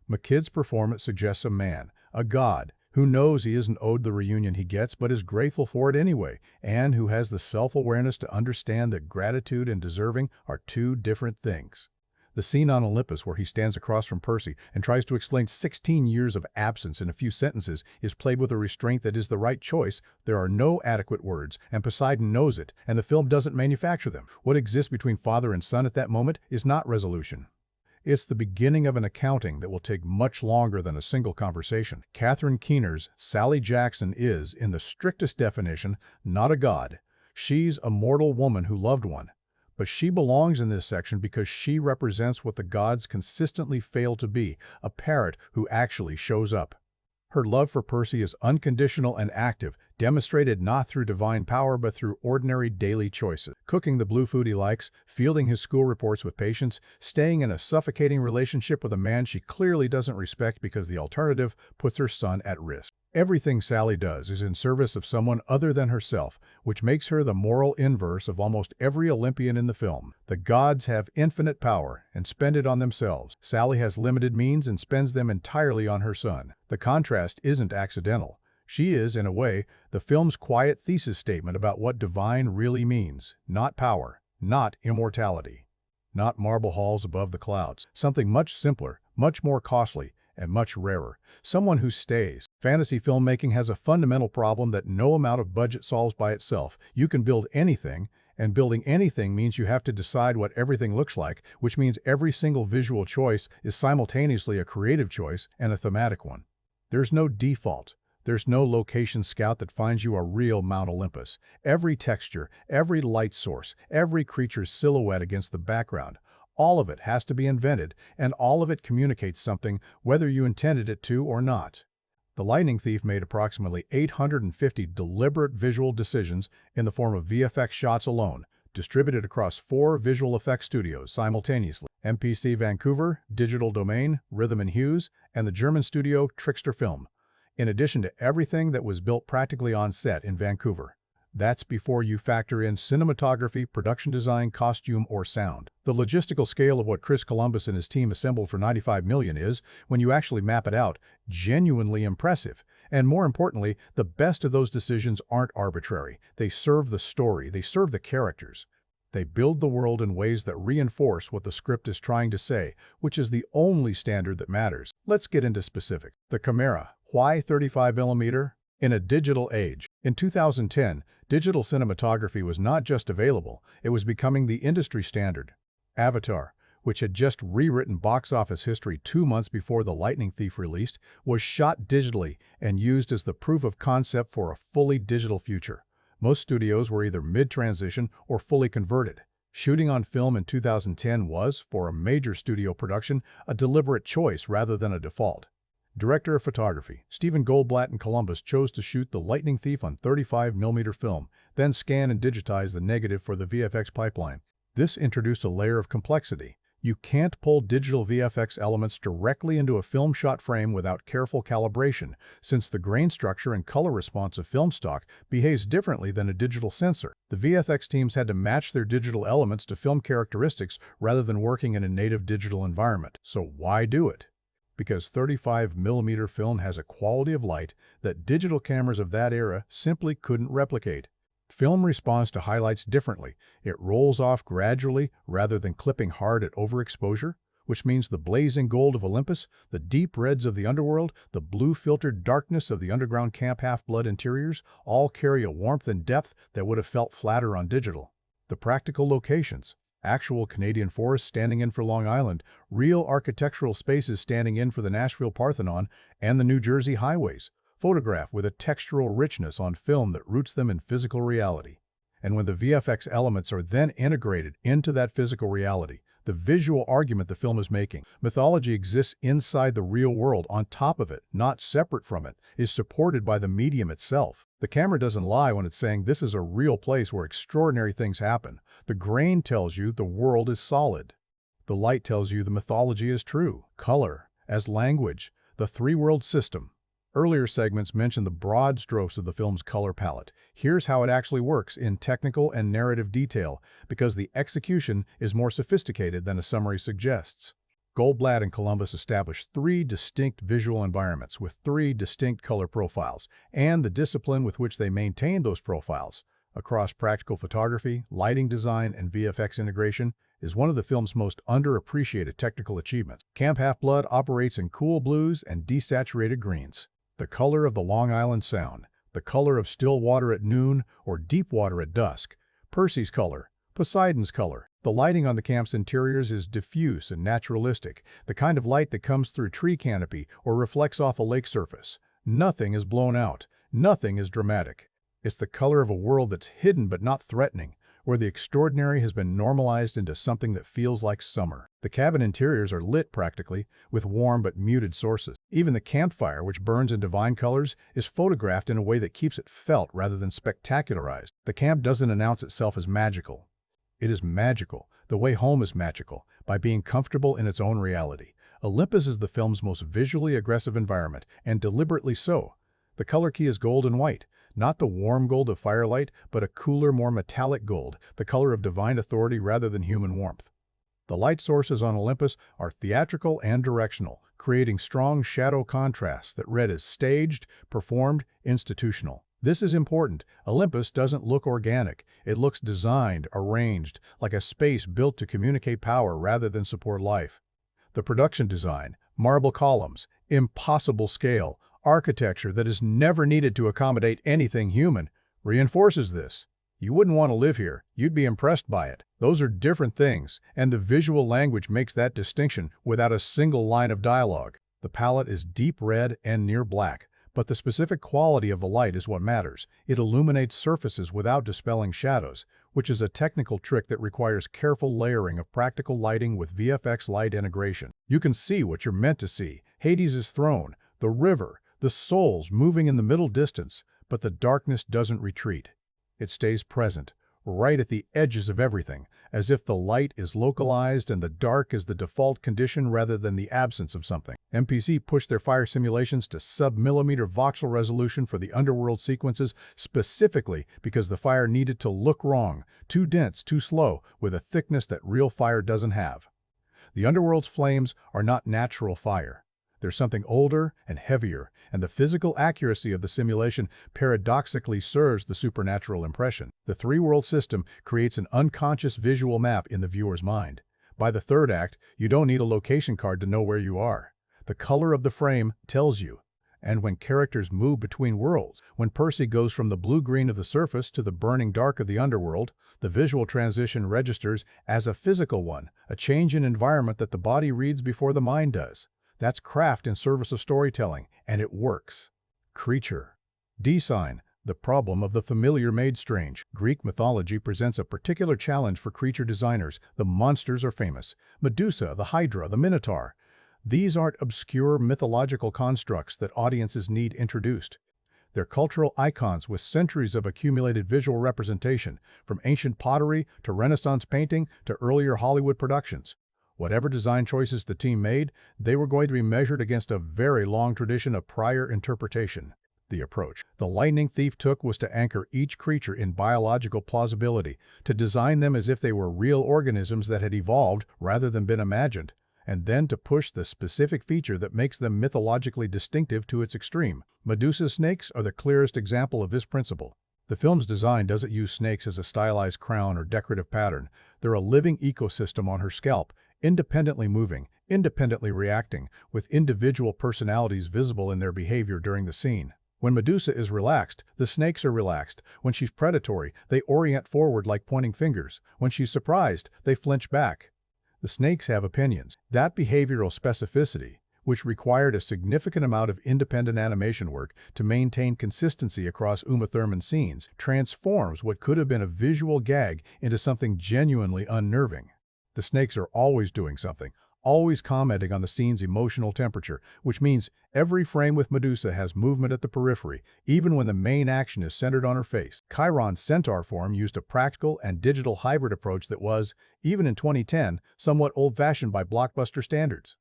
McKidd's performance suggests a man, a god, who knows he isn't owed the reunion he gets but is grateful for it anyway, and who has the self-awareness to understand that gratitude and deserving are two different things. The scene on Olympus where he stands across from Percy and tries to explain 16 years of absence in a few sentences is played with a restraint that is the right choice. There are no adequate words, and Poseidon knows it, and the film doesn't manufacture them. What exists between father and son at that moment is not resolution. It's the beginning of an accounting that will take much longer than a single conversation. Catherine Keener's Sally Jackson is, in the strictest definition, not a god. She's a mortal woman who loved one. But she belongs in this section because she represents what the gods consistently fail to be, a parrot who actually shows up. Her love for Percy is unconditional and active, demonstrated not through divine power but through ordinary daily choices. Cooking the blue food he likes, fielding his school reports with patience, staying in a suffocating relationship with a man she clearly doesn't respect because the alternative puts her son at risk. Everything Sally does is in service of someone other than herself, which makes her the moral inverse of almost every Olympian in the film. The gods have infinite power and spend it on themselves. Sally has limited means and spends them entirely on her son. The contrast isn't accidental. She is, in a way, the film's quiet thesis statement about what divine really means. Not power, not immortality, not marble halls above the clouds. Something much simpler, much more costly, and much rarer. Someone who stays. Fantasy filmmaking has a fundamental problem that no amount of budget solves by itself. You can build anything, and building anything means you have to decide what everything looks like, which means every single visual choice is simultaneously a creative choice and a thematic one. There's no default. There's no location scout that finds you a real Mount Olympus. Every texture, every light source, every creature's silhouette against the background, all of it has to be invented, and all of it communicates something, whether you intended it to or not. The Lightning Thief made approximately 850 deliberate visual decisions in the form of VFX shots alone, distributed across 4 visual effects studios simultaneously: MPC Vancouver, Digital Domain, Rhythm and Hues, and the German studio Trickster Film, in addition to everything that was built practically on set in Vancouver. That's before you factor in cinematography, production design, costume, or sound. The logistical scale of what Chris Columbus and his team assembled for $95 million is, when you actually map it out, genuinely impressive. And more importantly, the best of those decisions aren't arbitrary. They serve the story, they serve the characters. They build the world in ways that reinforce what the script is trying to say, which is the only standard that matters. Let's get into specifics. The camera. Why 35mm? In a digital age. In 2010, digital cinematography was not just available, it was becoming the industry standard. Avatar, which had just rewritten box office history 2 months before The Lightning Thief released, was shot digitally and used as the proof of concept for a fully digital future. Most studios were either mid-transition or fully converted. Shooting on film in 2010 was, for a major studio production, a deliberate choice rather than a default. Director of photography, Stephen Goldblatt and Columbus chose to shoot The Lightning Thief on 35mm film, then scan and digitize the negative for the VFX pipeline. This introduced a layer of complexity. You can't pull digital VFX elements directly into a film shot frame without careful calibration, since the grain structure and color response of film stock behaves differently than a digital sensor. The VFX teams had to match their digital elements to film characteristics rather than working in a native digital environment. So why do it? Because 35mm film has a quality of light that digital cameras of that era simply couldn't replicate. Film responds to highlights differently. It rolls off gradually rather than clipping hard at overexposure, which means the blazing gold of Olympus, the deep reds of the underworld, the blue-filtered darkness of the underground Camp Half-Blood interiors all carry a warmth and depth that would have felt flatter on digital. The practical locations. Actual Canadian forests standing in for Long Island, real architectural spaces standing in for the Nashville Parthenon and the New Jersey highways, photographed with a textural richness on film that roots them in physical reality. And when the VFX elements are then integrated into that physical reality, the visual argument the film is making, mythology exists inside the real world, on top of it, not separate from it, is supported by the medium itself. The camera doesn't lie when it's saying this is a real place where extraordinary things happen. The grain tells you the world is solid. The light tells you the mythology is true. Color, as language, the three-world system. Earlier segments mentioned the broad strokes of the film's color palette. Here's how it actually works in technical and narrative detail, because the execution is more sophisticated than a summary suggests. Goldblatt and Columbus established 3 distinct visual environments with 3 distinct color profiles, and the discipline with which they maintained those profiles across practical photography, lighting design, and VFX integration is one of the film's most underappreciated technical achievements. Camp Half-Blood operates in cool blues and desaturated greens. The color of the Long Island Sound, the color of still water at noon or deep water at dusk, Percy's color, Poseidon's color. The lighting on the camp's interiors is diffuse and naturalistic, the kind of light that comes through tree canopy or reflects off a lake surface. Nothing is blown out, nothing is dramatic. It's the color of a world that's hidden but not threatening, where the extraordinary has been normalized into something that feels like summer. The cabin interiors are lit practically, with warm but muted sources. Even the campfire, which burns in divine colors, is photographed in a way that keeps it felt rather than spectacularized. The camp doesn't announce itself as magical. It is magical, the way home is magical, by being comfortable in its own reality. Olympus is the film's most visually aggressive environment, and deliberately so. The color key is gold and white, not the warm gold of firelight, but a cooler, more metallic gold, the color of divine authority rather than human warmth. The light sources on Olympus are theatrical and directional, creating strong shadow contrasts that read as staged, performed, institutional. This is important. Olympus doesn't look organic. It looks designed, arranged, like a space built to communicate power rather than support life. The production design, marble columns, impossible scale, architecture that is never needed to accommodate anything human, reinforces this. You wouldn't want to live here. You'd be impressed by it. Those are different things, and the visual language makes that distinction without a single line of dialogue. The palette is deep red and near black, but the specific quality of the light is what matters. It illuminates surfaces without dispelling shadows, which is a technical trick that requires careful layering of practical lighting with VFX light integration. You can see what you're meant to see. Hades' throne, the river, the souls moving in the middle distance, but the darkness doesn't retreat. It stays present, right at the edges of everything, as if the light is localized and the dark is the default condition rather than the absence of something. MPC pushed their fire simulations to sub-millimeter voxel resolution for the underworld sequences specifically because the fire needed to look wrong, too dense, too slow, with a thickness that real fire doesn't have. The underworld's flames are not natural fire. They're something older and heavier, and the physical accuracy of the simulation paradoxically serves the supernatural impression. The three-world system creates an unconscious visual map in the viewer's mind. By the third act, you don't need a location card to know where you are. The color of the frame tells you. And when characters move between worlds, when Percy goes from the blue-green of the surface to the burning dark of the underworld, the visual transition registers as a physical one, a change in environment that the body reads before the mind does. That's craft in service of storytelling, and it works. Creature. D-sign, the problem of the familiar made strange. Greek mythology presents a particular challenge for creature designers. The monsters are famous. Medusa, the Hydra, the Minotaur. These aren't obscure mythological constructs that audiences need introduced. They're cultural icons with centuries of accumulated visual representation, from ancient pottery to Renaissance painting to earlier Hollywood productions. Whatever design choices the team made, they were going to be measured against a very long tradition of prior interpretation. The approach the lightning thief took was to anchor each creature in biological plausibility, to design them as if they were real organisms that had evolved rather than been imagined, and then to push the specific feature that makes them mythologically distinctive to its extreme. Medusa's snakes are the clearest example of this principle. The film's design doesn't use snakes as a stylized crown or decorative pattern. They're a living ecosystem on her scalp, independently moving, independently reacting, with individual personalities visible in their behavior during the scene. When Medusa is relaxed, the snakes are relaxed. When she's predatory, they orient forward like pointing fingers. When she's surprised, they flinch back. The snakes have opinions. That behavioral specificity, which required a significant amount of independent animation work to maintain consistency across Uma Thurman scenes, transforms what could have been a visual gag into something genuinely unnerving. The snakes are always doing something, always commenting on the scene's emotional temperature, which means every frame with Medusa has movement at the periphery, even when the main action is centered on her face. Chiron's centaur form used a practical and digital hybrid approach that was, even in 2010, somewhat old-fashioned by blockbuster standards.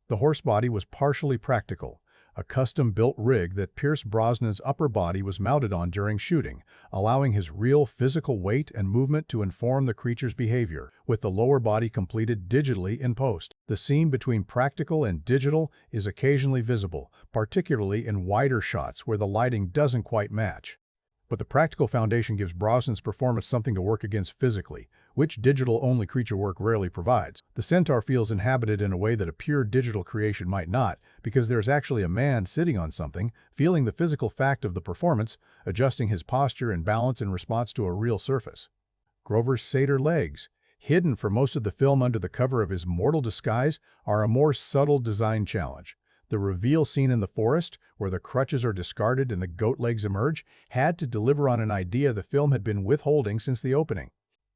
The horse body was partially practical. A custom-built rig that Pierce Brosnan's upper body was mounted on during shooting, allowing his real physical weight and movement to inform the creature's behavior, with the lower body completed digitally in post. The seam between practical and digital is occasionally visible, particularly in wider shots where the lighting doesn't quite match. But the practical foundation gives Brosnan's performance something to work against physically, which digital-only creature work rarely provides. The centaur feels inhabited in a way that a pure digital creation might not, because there's actually a man sitting on something, feeling the physical fact of the performance, adjusting his posture and balance in response to a real surface. Grover's satyr legs, hidden for most of the film under the cover of his mortal disguise, are a more subtle design challenge. The reveal scene in the forest, where the crutches are discarded and the goat legs emerge, had to deliver on an idea the film had been withholding since the opening.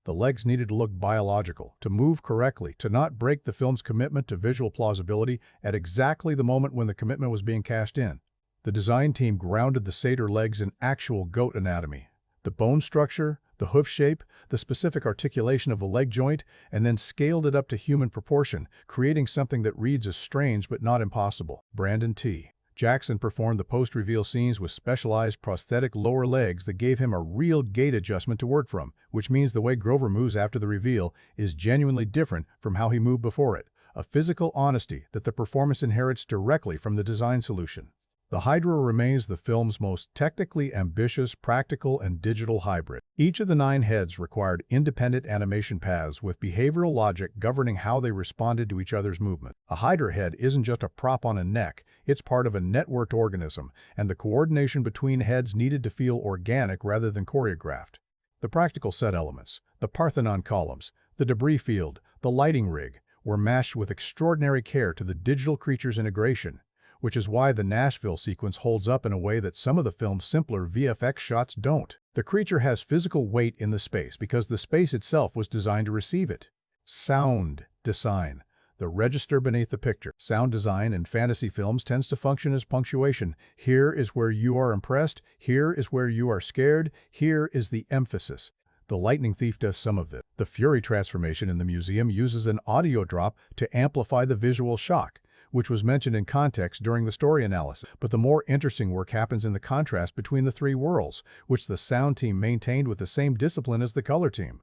The legs needed to look biological, to move correctly, to not break the film's commitment to visual plausibility at exactly the moment when the commitment was being cashed in. The design team grounded the satyr legs in actual goat anatomy. The bone structure, the hoof shape, the specific articulation of the leg joint, and then scaled it up to human proportion, creating something that reads as strange but not impossible. Brandon T. Jackson performed the post-reveal scenes with specialized prosthetic lower legs that gave him a real gait adjustment to work from, which means the way Grover moves after the reveal is genuinely different from how he moved before it, a physical honesty that the performance inherits directly from the design solution. The Hydra remains the film's most technically ambitious practical and digital hybrid. Each of the 9 heads required independent animation paths with behavioral logic governing how they responded to each other's movement. A Hydra head isn't just a prop on a neck, it's part of a networked organism, and the coordination between heads needed to feel organic rather than choreographed. The practical set elements, the Parthenon columns, the debris field, the lighting rig, were matched with extraordinary care to the digital creature's integration, which is why the Nashville sequence holds up in a way that some of the film's simpler VFX shots don't. The creature has physical weight in the space because the space itself was designed to receive it. Sound design, the register beneath the picture. Sound design in fantasy films tends to function as punctuation. Here is where you are impressed, here is where you are scared, here is the emphasis. The Lightning Thief does some of this. The Fury transformation in the museum uses an audio drop to amplify the visual shock, which was mentioned in context during the story analysis. But the more interesting work happens in the contrast between the three worlds, which the sound team maintained with the same discipline as the color team.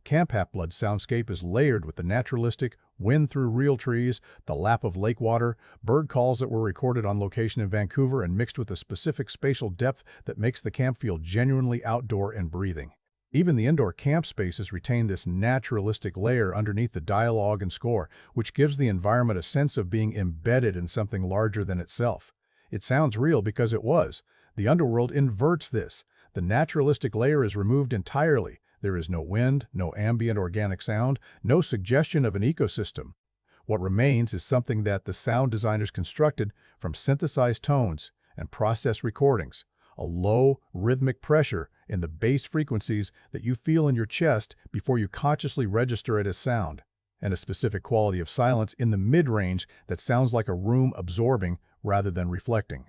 Camp Half-Blood's soundscape is layered with the naturalistic, wind through real trees, the lap of lake water, bird calls that were recorded on location in Vancouver and mixed with a specific spatial depth that makes the camp feel genuinely outdoor and breathing. Even the indoor camp spaces retain this naturalistic layer underneath the dialogue and score, which gives the environment a sense of being embedded in something larger than itself. It sounds real because it was. The underworld inverts this. The naturalistic layer is removed entirely. There is no wind, no ambient organic sound, no suggestion of an ecosystem. What remains is something that the sound designers constructed from synthesized tones and processed recordings, a low, rhythmic pressure in the bass frequencies that you feel in your chest before you consciously register it as sound, and a specific quality of silence in the mid-range that sounds like a room absorbing rather than reflecting.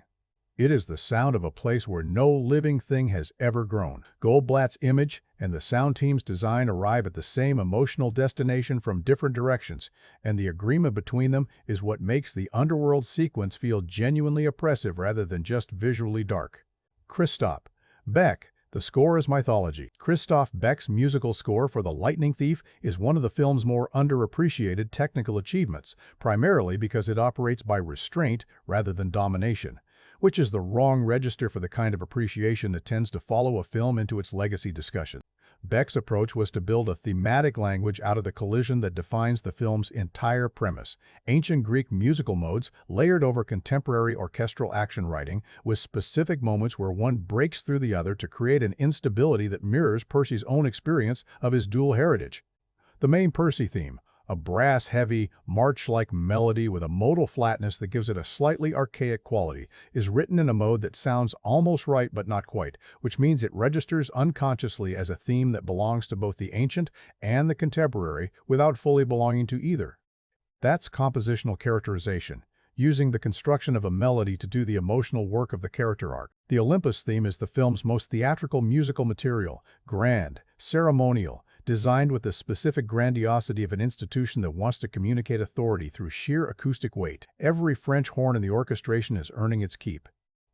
It is the sound of a place where no living thing has ever grown. Goldblatt's image and the sound team's design arrive at the same emotional destination from different directions, and the agreement between them is what makes the underworld sequence feel genuinely oppressive rather than just visually dark. Christoph Beck. The score is mythology. Christoph Beck's musical score for The Lightning Thief is one of the film's more underappreciated technical achievements, primarily because it operates by restraint rather than domination, which is the wrong register for the kind of appreciation that tends to follow a film into its legacy discussion. Beck's approach was to build a thematic language out of the collision that defines the film's entire premise: ancient Greek musical modes layered over contemporary orchestral action writing, with specific moments where one breaks through the other to create an instability that mirrors Percy's own experience of his dual heritage. The main Percy theme, a brass-heavy, march-like melody with a modal flatness that gives it a slightly archaic quality, is written in a mode that sounds almost right but not quite, which means it registers unconsciously as a theme that belongs to both the ancient and the contemporary without fully belonging to either. That's compositional characterization, using the construction of a melody to do the emotional work of the character arc. The Olympus theme is the film's most theatrical musical material, grand, ceremonial, designed with the specific grandiosity of an institution that wants to communicate authority through sheer acoustic weight. Every French horn in the orchestration is earning its keep.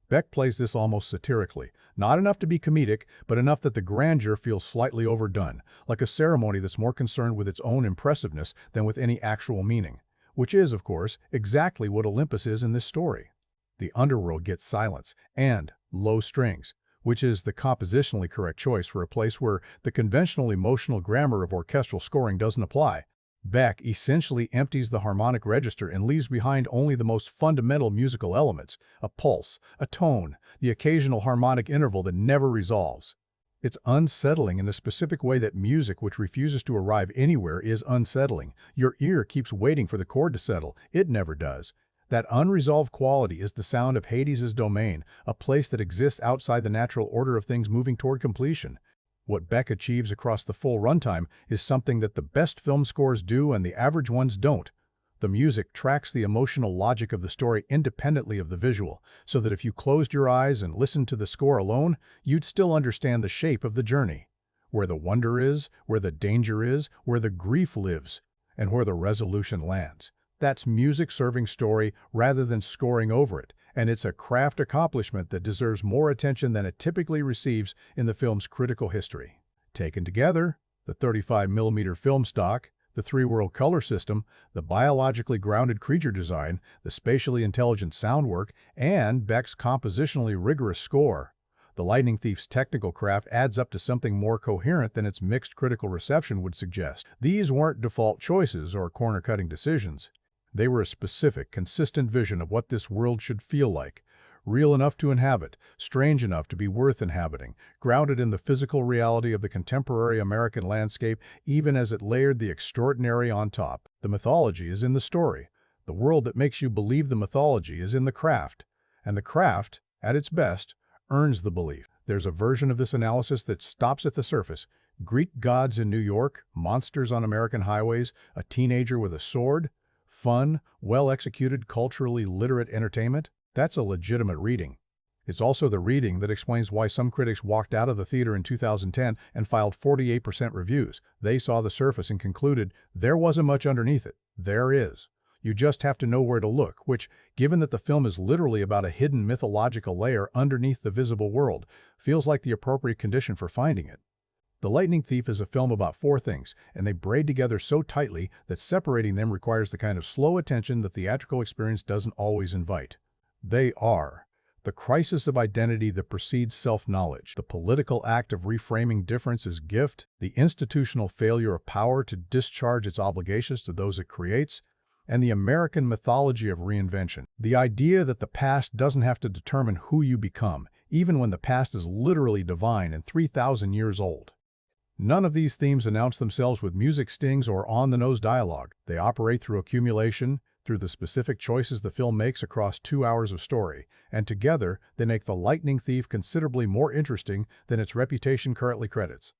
Beck plays this almost satirically, not enough to be comedic, but enough that the grandeur feels slightly overdone, like a ceremony that's more concerned with its own impressiveness than with any actual meaning, which is, of course, exactly what Olympus is in this story. The underworld gets silence and low strings, which is the compositionally correct choice for a place where the conventional emotional grammar of orchestral scoring doesn't apply. Beck essentially empties the harmonic register and leaves behind only the most fundamental musical elements: a pulse, a tone, the occasional harmonic interval that never resolves. It's unsettling in the specific way that music which refuses to arrive anywhere is unsettling. Your ear keeps waiting for the chord to settle. It never does. That unresolved quality is the sound of Hades's domain, a place that exists outside the natural order of things moving toward completion. What Beck achieves across the full runtime is something that the best film scores do and the average ones don't. The music tracks the emotional logic of the story independently of the visual, so that if you closed your eyes and listened to the score alone, you'd still understand the shape of the journey. Where the wonder is, where the danger is, where the grief lives, and where the resolution lands. That's music serving story rather than scoring over it, and it's a craft accomplishment that deserves more attention than it typically receives in the film's critical history. Taken together, the 35mm film stock, the three-world color system, the biologically grounded creature design, the spatially intelligent sound work, and Beck's compositionally rigorous score, The Lightning Thief's technical craft adds up to something more coherent than its mixed critical reception would suggest. These weren't default choices or corner-cutting decisions. They were a specific, consistent vision of what this world should feel like, real enough to inhabit, strange enough to be worth inhabiting, grounded in the physical reality of the contemporary American landscape, even as it layered the extraordinary on top. The mythology is in the story. The world that makes you believe the mythology is in the craft. And the craft, at its best, earns the belief. There's a version of this analysis that stops at the surface. Greek gods in New York, monsters on American highways, a teenager with a sword. Fun, well-executed, culturally literate entertainment? That's a legitimate reading. It's also the reading that explains why some critics walked out of the theater in 2010 and filed 48% reviews. They saw the surface and concluded there wasn't much underneath it. There is. You just have to know where to look, which, given that the film is literally about a hidden mythological layer underneath the visible world, feels like the appropriate condition for finding it. The Lightning Thief is a film about four things, and they braid together so tightly that separating them requires the kind of slow attention the theatrical experience doesn't always invite. They are the crisis of identity that precedes self-knowledge, the political act of reframing difference as gift, the institutional failure of power to discharge its obligations to those it creates, and the American mythology of reinvention, the idea that the past doesn't have to determine who you become, even when the past is literally divine and 3,000 years old. None of these themes announce themselves with music stings or on-the-nose dialogue. They operate through accumulation, through the specific choices the film makes across 2 hours of story, and together they make The Lightning Thief considerably more interesting than its reputation currently credits.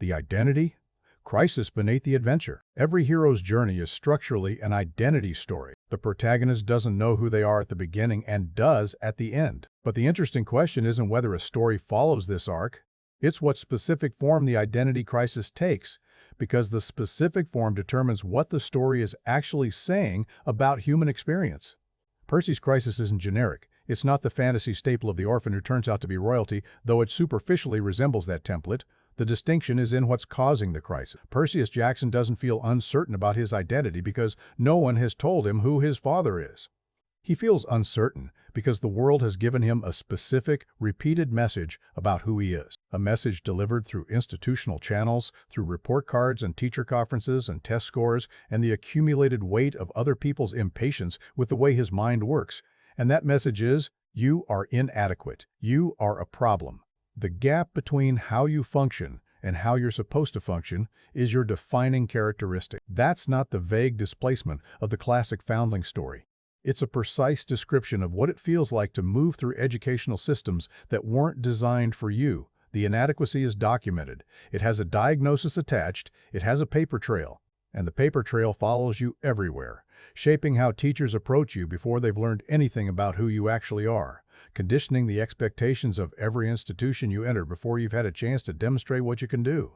The identity? Crisis beneath the adventure. Every hero's journey is structurally an identity story. The protagonist doesn't know who they are at the beginning and does at the end. But the interesting question isn't whether a story follows this arc. It's what specific form the identity crisis takes, because the specific form determines what the story is actually saying about human experience. Percy's crisis isn't generic. It's not the fantasy staple of the orphan who turns out to be royalty, though it superficially resembles that template. The distinction is in what's causing the crisis. Percy Jackson doesn't feel uncertain about his identity because no one has told him who his father is. He feels uncertain because the world has given him a specific, repeated message about who he is. A message delivered through institutional channels, through report cards and teacher conferences and test scores, and the accumulated weight of other people's impatience with the way his mind works. And that message is, you are inadequate. You are a problem. The gap between how you function and how you're supposed to function is your defining characteristic. That's not the vague displacement of the classic foundling story. It's a precise description of what it feels like to move through educational systems that weren't designed for you. The inadequacy is documented. It has a diagnosis attached. It has a paper trail. And the paper trail follows you everywhere, shaping how teachers approach you before they've learned anything about who you actually are, conditioning the expectations of every institution you enter before you've had a chance to demonstrate what you can do.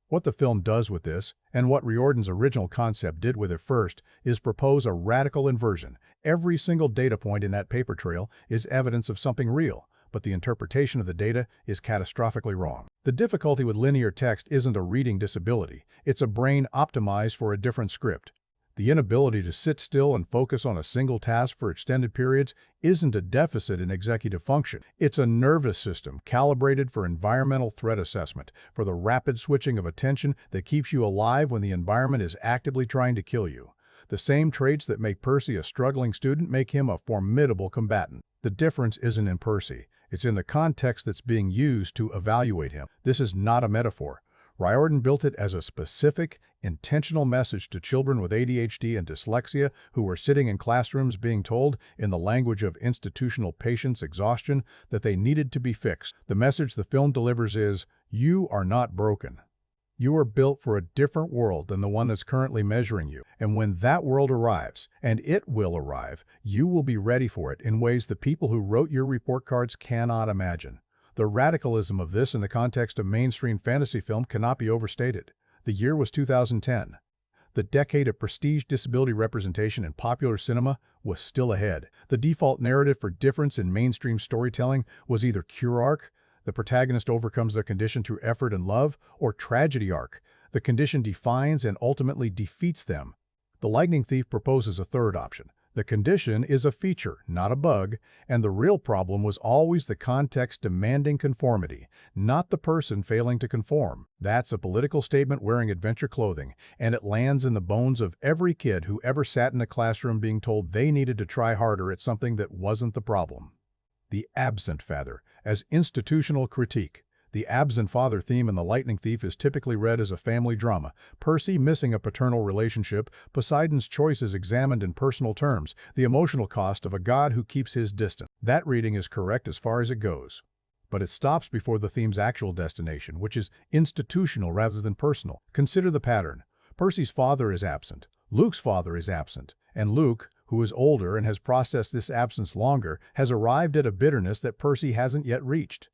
What the film does with this, and what Riordan's original concept did with it first, is propose a radical inversion. Every single data point in that paper trail is evidence of something real, but the interpretation of the data is catastrophically wrong. The difficulty with linear text isn't a reading disability, it's a brain optimized for a different script. The inability to sit still and focus on a single task for extended periods isn't a deficit in executive function. It's a nervous system calibrated for environmental threat assessment, for the rapid switching of attention that keeps you alive when the environment is actively trying to kill you. The same traits that make Percy a struggling student make him a formidable combatant. The difference isn't in Percy. It's in the context that's being used to evaluate him. This is not a metaphor. Riordan built it as a specific, intentional message to children with ADHD and dyslexia who were sitting in classrooms being told, in the language of institutional patience exhaustion, that they needed to be fixed. The message the film delivers is, you are not broken. You are built for a different world than the one that's currently measuring you. And when that world arrives, and it will arrive, you will be ready for it in ways the people who wrote your report cards cannot imagine. The radicalism of this in the context of mainstream fantasy film cannot be overstated. The year was 2010. The decade of prestige disability representation in popular cinema was still ahead. The default narrative for difference in mainstream storytelling was either cure arc, the protagonist overcomes their condition through effort and love, or tragedy arc, the condition defines and ultimately defeats them. The Lightning Thief proposes a third option. The condition is a feature, not a bug, and the real problem was always the context demanding conformity, not the person failing to conform. That's a political statement wearing adventure clothing, and it lands in the bones of every kid who ever sat in a classroom being told they needed to try harder at something that wasn't the problem. The absent father, as institutional critique. The absent father theme in The Lightning Thief is typically read as a family drama. Percy missing a paternal relationship, Poseidon's choices examined in personal terms, the emotional cost of a god who keeps his distance. That reading is correct as far as it goes. But it stops before the theme's actual destination, which is institutional rather than personal. Consider the pattern. Percy's father is absent. Luke's father is absent. And Luke, who is older and has processed this absence longer, has arrived at a bitterness that Percy hasn't yet reached.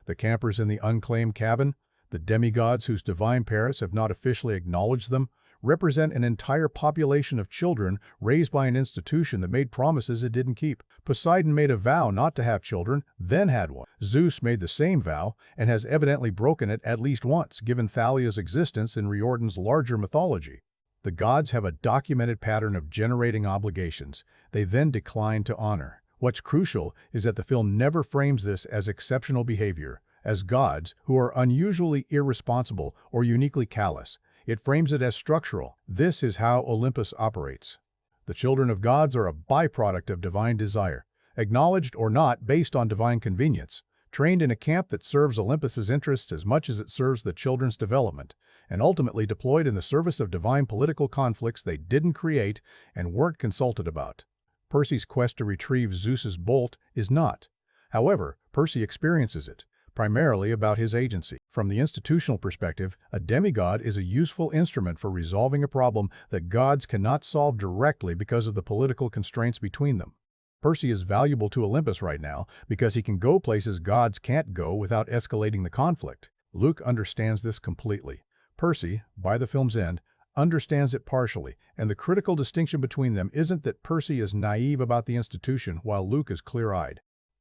The campers in the unclaimed cabin, the demigods whose divine parents have not officially acknowledged them, represent an entire population of children raised by an institution that made promises it didn't keep. Poseidon made a vow not to have children, then had one. Zeus made the same vow and has evidently broken it at least once, given Thalia's existence in Riordan's larger mythology. The gods have a documented pattern of generating obligations they then decline to honor. What's crucial is that the film never frames this as exceptional behavior, as gods who are unusually irresponsible or uniquely callous. It frames it as structural. This is how Olympus operates. The children of gods are a byproduct of divine desire, acknowledged or not based on divine convenience, trained in a camp that serves Olympus's interests as much as it serves the children's development, and ultimately deployed in the service of divine political conflicts they didn't create and weren't consulted about. Percy's quest to retrieve Zeus's bolt is not. However, Percy experiences it, primarily about his agency. From the institutional perspective, a demigod is a useful instrument for resolving a problem that gods cannot solve directly because of the political constraints between them. Percy is valuable to Olympus right now because he can go places gods can't go without escalating the conflict. Luke understands this completely. Percy, by the film's end, understands it partially, and the critical distinction between them isn't that Percy is naive about the institution while Luke is clear-eyed.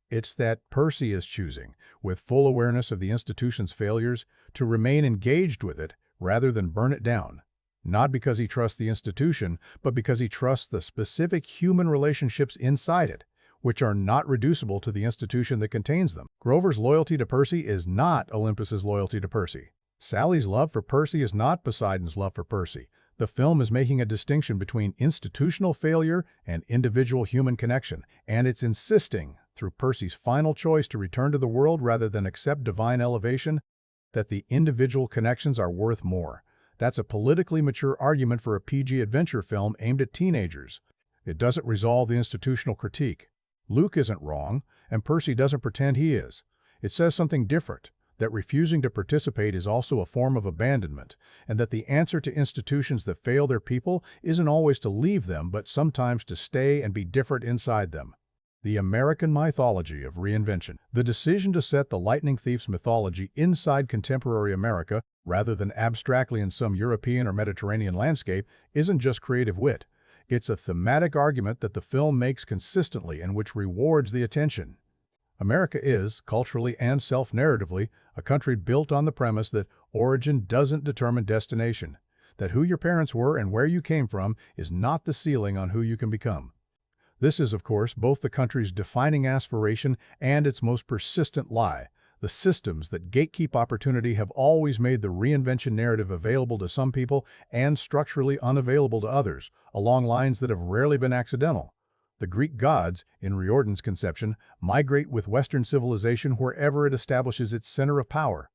It's that Percy is choosing, with full awareness of the institution's failures, to remain engaged with it rather than burn it down. Not because he trusts the institution, but because he trusts the specific human relationships inside it, which are not reducible to the institution that contains them. Grover's loyalty to Percy is not Olympus's loyalty to Percy. Sally's love for Percy is not Poseidon's love for Percy. The film is making a distinction between institutional failure and individual human connection, and it's insisting, through Percy's final choice to return to the world rather than accept divine elevation, that the individual connections are worth more. That's a politically mature argument for a PG adventure film aimed at teenagers. It doesn't resolve the institutional critique. Luke isn't wrong, and Percy doesn't pretend he is. It says something different, that refusing to participate is also a form of abandonment, and that the answer to institutions that fail their people isn't always to leave them, but sometimes to stay and be different inside them. The American mythology of reinvention. The decision to set the lightning thief's mythology inside contemporary America, rather than abstractly in some European or Mediterranean landscape, isn't just creative wit. It's a thematic argument that the film makes consistently and which rewards the attention. America is, culturally and self-narratively, a country built on the premise that origin doesn't determine destination, that who your parents were and where you came from is not the ceiling on who you can become. This is, of course, both the country's defining aspiration and its most persistent lie. The systems that gatekeep opportunity have always made the reinvention narrative available to some people and structurally unavailable to others, along lines that have rarely been accidental. The Greek gods, in Riordan's conception, migrate with Western civilization wherever it establishes its center of power.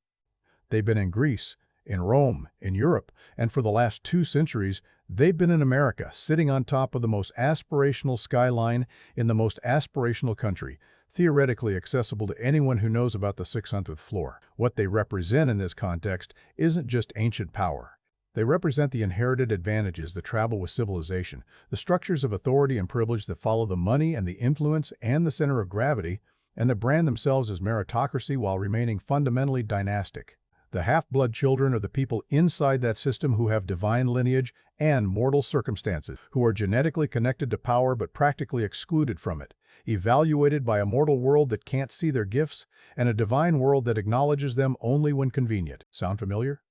They've been in Greece, in Rome, in Europe, and for the last 2 centuries, they've been in America, sitting on top of the most aspirational skyline in the most aspirational country, theoretically accessible to anyone who knows about the 600th floor. What they represent in this context isn't just ancient power. They represent the inherited advantages that travel with civilization, the structures of authority and privilege that follow the money and the influence and the center of gravity, and that brand themselves as meritocracy while remaining fundamentally dynastic. The half-blood children are the people inside that system who have divine lineage and mortal circumstances, who are genetically connected to power but practically excluded from it, evaluated by a mortal world that can't see their gifts, and a divine world that acknowledges them only when convenient. Sound familiar?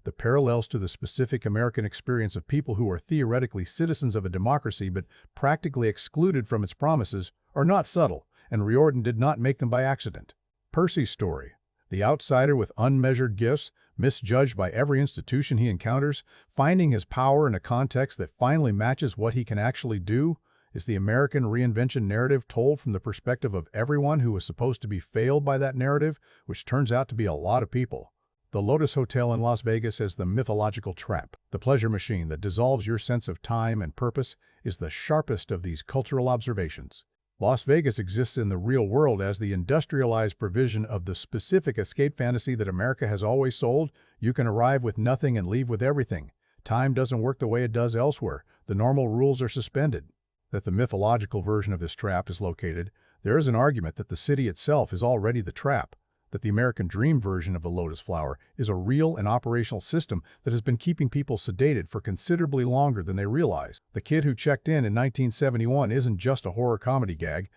The parallels to the specific American experience of people who are theoretically citizens of a democracy but practically excluded from its promises are not subtle, and Riordan did not make them by accident. Percy's story, the outsider with unmeasured gifts, misjudged by every institution he encounters, finding his power in a context that finally matches what he can actually do, is the American reinvention narrative told from the perspective of everyone who was supposed to be failed by that narrative, which turns out to be a lot of people. The Lotus Hotel in Las Vegas as the mythological trap. The pleasure machine that dissolves your sense of time and purpose is the sharpest of these cultural observations. Las Vegas exists in the real world as the industrialized provision of the specific escape fantasy that America has always sold. You can arrive with nothing and leave with everything. Time doesn't work the way it does elsewhere. The normal rules are suspended. That the mythological version of this trap is located, there is an argument that the city itself is already the trap. that the American dream version of the lotus flower is a real and operational system that has been keeping people sedated for considerably longer than they realize. The kid who checked in 1971 isn't just a horror comedy gag.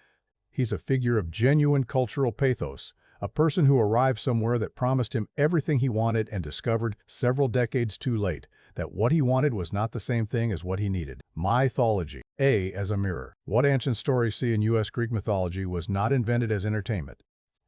He's a figure of genuine cultural pathos, a person who arrived somewhere that promised him everything he wanted and discovered several decades too late that what he wanted was not the same thing as what he needed. Mythology. A as a mirror. What ancient stories see in U.S. Greek mythology was not invented as entertainment.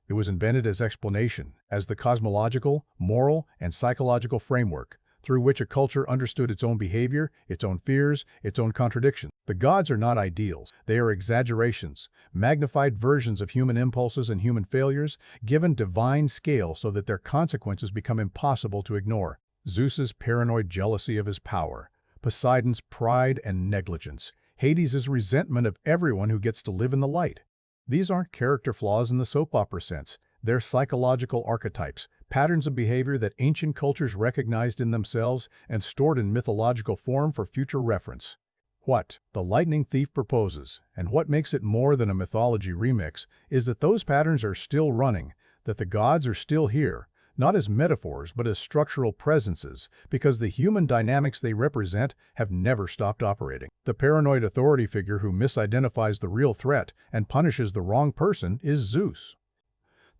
It was invented as explanation, as the cosmological, moral, and psychological framework through which a culture understood its own behavior, its own fears, its own contradictions. The gods are not ideals. They are exaggerations, magnified versions of human impulses and human failures, given divine scale so that their consequences become impossible to ignore. Zeus's paranoid jealousy of his power, Poseidon's pride and negligence, Hades' resentment of everyone who gets to live in the light. These aren't character flaws in the soap opera sense. They're psychological archetypes, patterns of behavior that ancient cultures recognized in themselves and stored in mythological form for future reference. What the lightning thief proposes, and what makes it more than a mythology remix, is that those patterns are still running, that the gods are still here, not as metaphors but as structural presences, because the human dynamics they represent have never stopped operating. The paranoid authority figure who misidentifies the real threat and punishes the wrong person is Zeus.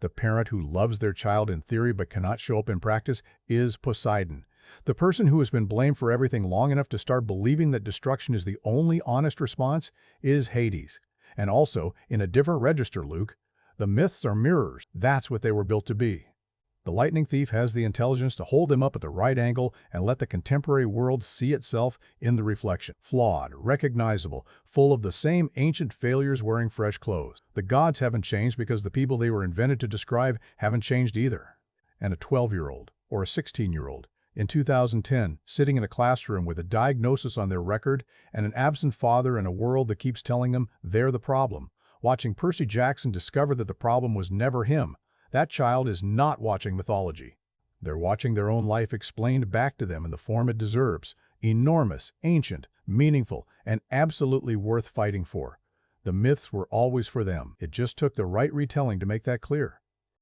The parent who loves their child in theory but cannot show up in practice is Poseidon. The person who has been blamed for everything long enough to start believing that destruction is the only honest response is Hades. And also, in a different register, Luke, the myths are mirrors. That's what they were built to be. The lightning thief has the intelligence to hold them up at the right angle and let the contemporary world see itself in the reflection. Flawed, recognizable, full of the same ancient failures wearing fresh clothes. The gods haven't changed because the people they were invented to describe haven't changed either. And a 12-year-old or a 16-year-old in 2010, sitting in a classroom with a diagnosis on their record and an absent father in a world that keeps telling them they're the problem, watching Percy Jackson discover that the problem was never him. That child is not watching mythology. They're watching their own life explained back to them in the form it deserves. Enormous, ancient, meaningful, and absolutely worth fighting for. The myths were always for them. It just took the right retelling to make that clear.